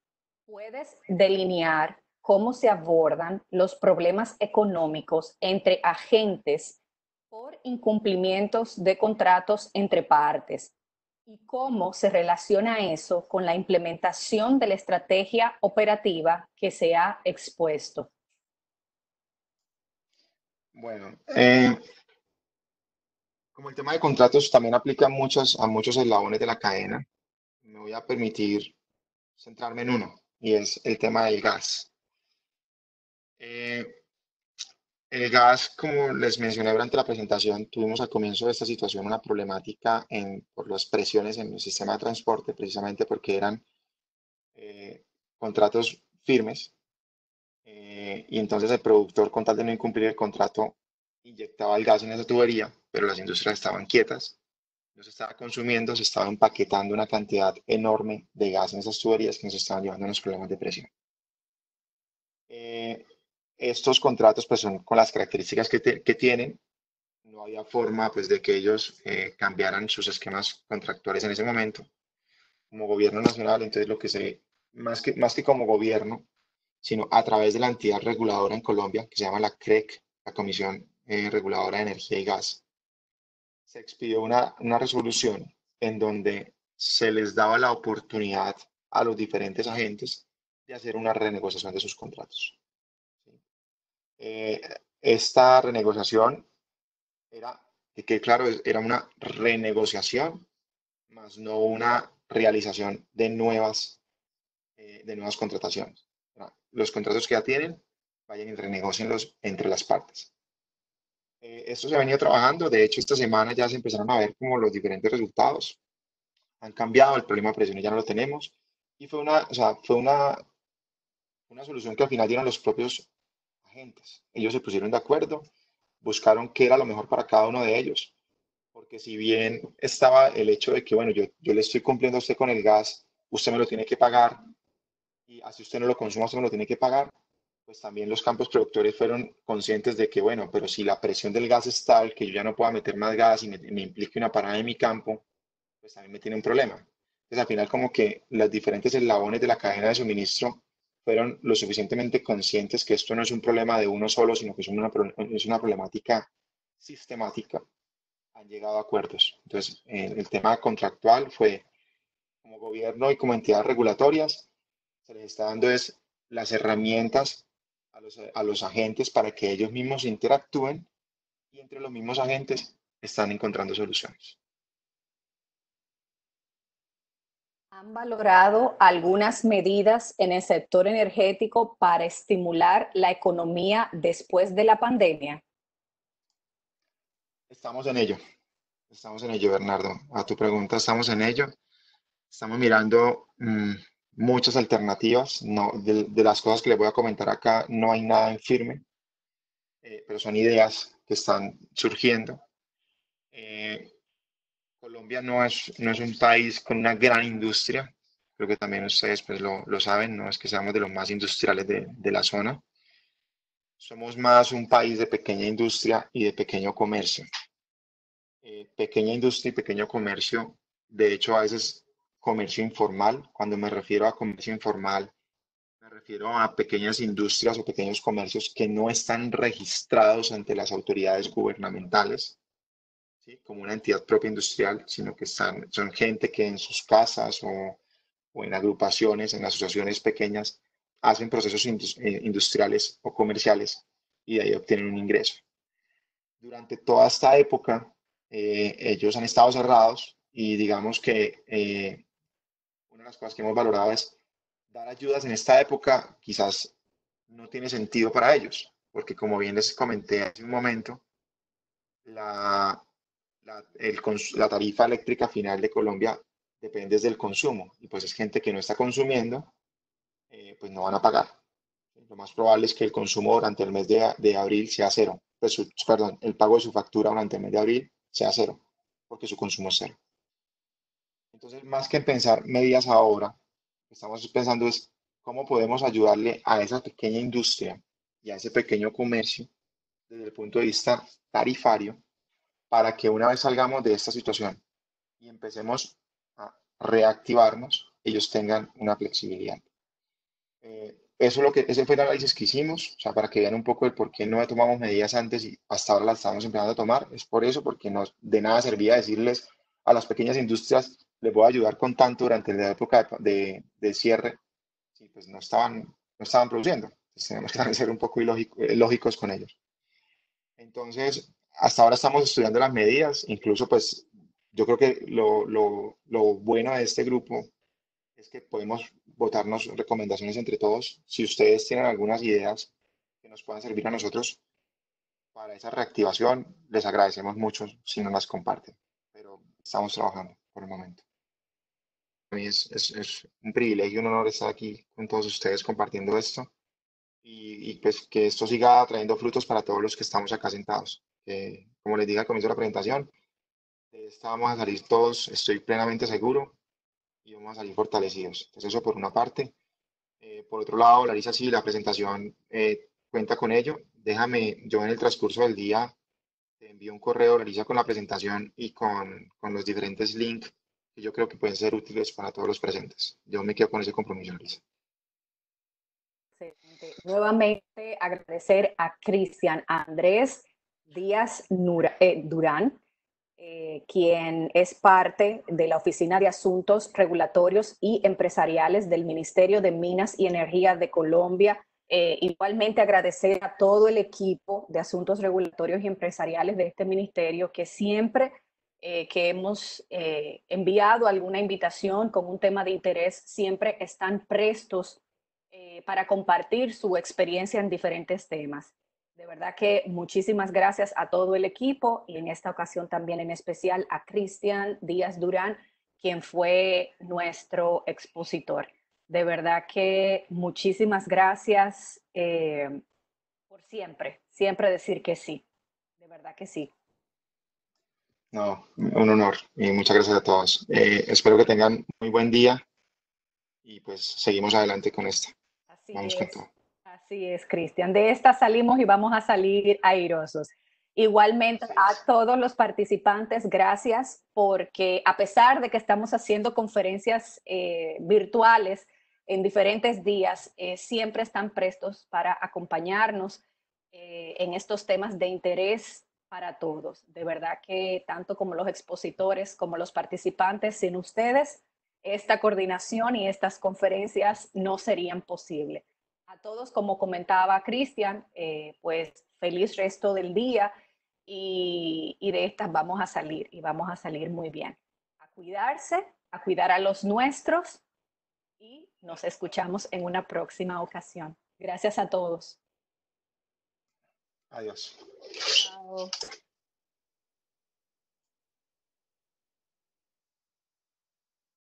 ¿puedes delinear cómo se abordan los problemas económicos entre agentes por incumplimientos de contratos entre partes? ¿Y cómo se relaciona eso con la implementación de la estrategia operativa que se ha expuesto? Bueno, como el tema de contratos también aplica a muchos eslabones de la cadena, me voy a permitir centrarme en uno, y es el tema del gas. El gas, como les mencioné durante la presentación, tuvimos al comienzo de esta situación una problemática por las presiones en el sistema de transporte, precisamente porque eran contratos firmes, y entonces el productor, con tal de no incumplir el contrato, inyectaba el gas en esa tubería, pero las industrias estaban quietas, no se estaba consumiendo, se estaba empaquetando una cantidad enorme de gas en esas tuberías que nos estaban llevando a unos problemas de presión. Estos contratos pues son con las características que tienen. No había forma pues de que ellos cambiaran sus esquemas contractuales en ese momento. Como gobierno nacional, entonces más que como gobierno, sino a través de la entidad reguladora en Colombia, que se llama la CREC, la Comisión Reguladora de Energía y Gas, se expidió una resolución en donde se les daba la oportunidad a los diferentes agentes de hacer una renegociación de sus contratos. Esta renegociación que claro, era una renegociación, más no una realización de nuevas contrataciones. Los contratos que ya tienen, vayan y renegocienlos entre las partes. Esto se ha venido trabajando. De hecho, esta semana ya se empezaron a ver como los diferentes resultados. Han cambiado, el problema de presiones ya no lo tenemos. Y fue una solución que al final dieron los propios agentes. Ellos se pusieron de acuerdo, buscaron qué era lo mejor para cada uno de ellos. Porque si bien estaba el hecho de que, bueno, yo le estoy cumpliendo a usted con el gas, usted me lo tiene que pagar, y así usted no lo consuma, usted me lo tiene que pagar, pues también los campos productores fueron conscientes de que, bueno, pero si la presión del gas es tal que yo ya no pueda meter más gas y me implique una parada en mi campo, pues también me tiene un problema. Entonces, al final, como que los diferentes eslabones de la cadena de suministro fueron lo suficientemente conscientes que esto no es un problema de uno solo, sino que es una problemática sistemática. Han llegado a acuerdos. Entonces, el tema contractual fue, como gobierno y como entidades regulatorias, se les está dando es las herramientas a los agentes para que ellos mismos interactúen, y entre los mismos agentes están encontrando soluciones. ¿Han valorado algunas medidas en el sector energético para estimular la economía después de la pandemia? Estamos en ello, Bernardo. A tu pregunta, estamos en ello. Estamos mirando muchas alternativas. No, de las cosas que les voy a comentar acá, no hay nada en firme, pero son ideas que están surgiendo. Colombia no es un país con una gran industria. Creo que también ustedes pues, lo saben, no es que seamos de los más industriales de la zona. Somos más un país de pequeña industria y de pequeño comercio. Pequeña industria y pequeño comercio, de hecho a veces comercio informal. Cuando me refiero a comercio informal, me refiero a pequeñas industrias o pequeños comercios que no están registrados ante las autoridades gubernamentales, ¿sí? Como una entidad propia industrial, sino que son gente que en sus casas o en agrupaciones, en asociaciones pequeñas, hacen procesos industriales o comerciales y de ahí obtienen un ingreso. Durante toda esta época, ellos han estado cerrados y digamos que una de las cosas que hemos valorado es dar ayudas en esta época, quizás no tiene sentido para ellos, porque como bien les comenté hace un momento, la, la tarifa eléctrica final de Colombia depende del consumo y pues es gente que no está consumiendo, pues no van a pagar. Lo más probable es que el consumo durante el mes de abril sea cero. Pues perdón, el pago de su factura durante el mes de abril sea cero, porque su consumo es cero. Entonces, más que pensar medidas ahora, lo que estamos pensando es cómo podemos ayudarle a esa pequeña industria y a ese pequeño comercio desde el punto de vista tarifario para que una vez salgamos de esta situación y empecemos a reactivarnos, ellos tengan una flexibilidad. Ese fue el análisis que hicimos, o sea, para que vean un poco el por qué no tomamos medidas antes y hasta ahora las estamos empezando a tomar. Es por eso, porque de nada servía decirles a las pequeñas industrias, les voy a ayudar con tanto durante la época de cierre, si pues no estaban produciendo. Entonces, tenemos que también ser un poco lógicos con ellos. Entonces, hasta ahora estamos estudiando las medidas, incluso pues yo creo que lo bueno de este grupo es que podemos votarnos recomendaciones entre todos. Si ustedes tienen algunas ideas que nos puedan servir a nosotros para esa reactivación, les agradecemos mucho si nos las comparten. Pero estamos trabajando por el momento. Para mí es un privilegio, un honor estar aquí con todos ustedes compartiendo esto y pues que esto siga trayendo frutos para todos los que estamos acá sentados. Como les dije al comienzo de la presentación, de esta vamos a salir todos, estoy plenamente seguro, y vamos a salir fortalecidos. Entonces eso por una parte. Por otro lado, Larisa, sí, la presentación cuenta con ello. Yo en el transcurso del día te envío un correo, Larisa, con la presentación y con los diferentes links que yo creo que pueden ser útiles para todos los presentes. Yo me quedo con ese compromiso, Larisa. Excelente. Nuevamente agradecer a Cristian Andrés Díaz Durán, quien es parte de la Oficina de Asuntos Regulatorios y Empresariales del Ministerio de Minas y Energía de Colombia. Igualmente agradecer a todo el equipo de Asuntos Regulatorios y Empresariales de este ministerio que siempre que hemos enviado alguna invitación con un tema de interés, siempre están prestos para compartir su experiencia en diferentes temas. De verdad que muchísimas gracias a todo el equipo y en esta ocasión también en especial a Cristian Díaz Durán, quien fue nuestro expositor. De verdad que muchísimas gracias por siempre decir que sí. De verdad que sí. No, un honor y muchas gracias a todos. Espero que tengan muy buen día y pues seguimos adelante con esto. Vamos con todo. Así es, Cristian. De esta salimos y vamos a salir airosos. Igualmente a todos los participantes, gracias, porque a pesar de que estamos haciendo conferencias virtuales en diferentes días, siempre están prestos para acompañarnos en estos temas de interés para todos. De verdad que tanto como los expositores como los participantes, sin ustedes, esta coordinación y estas conferencias no serían posibles. A todos, como comentaba Cristian, pues feliz resto del día y de estas vamos a salir y vamos a salir muy bien. A cuidarse, a cuidar a los nuestros y nos escuchamos en una próxima ocasión. Gracias a todos. Adiós. Chao.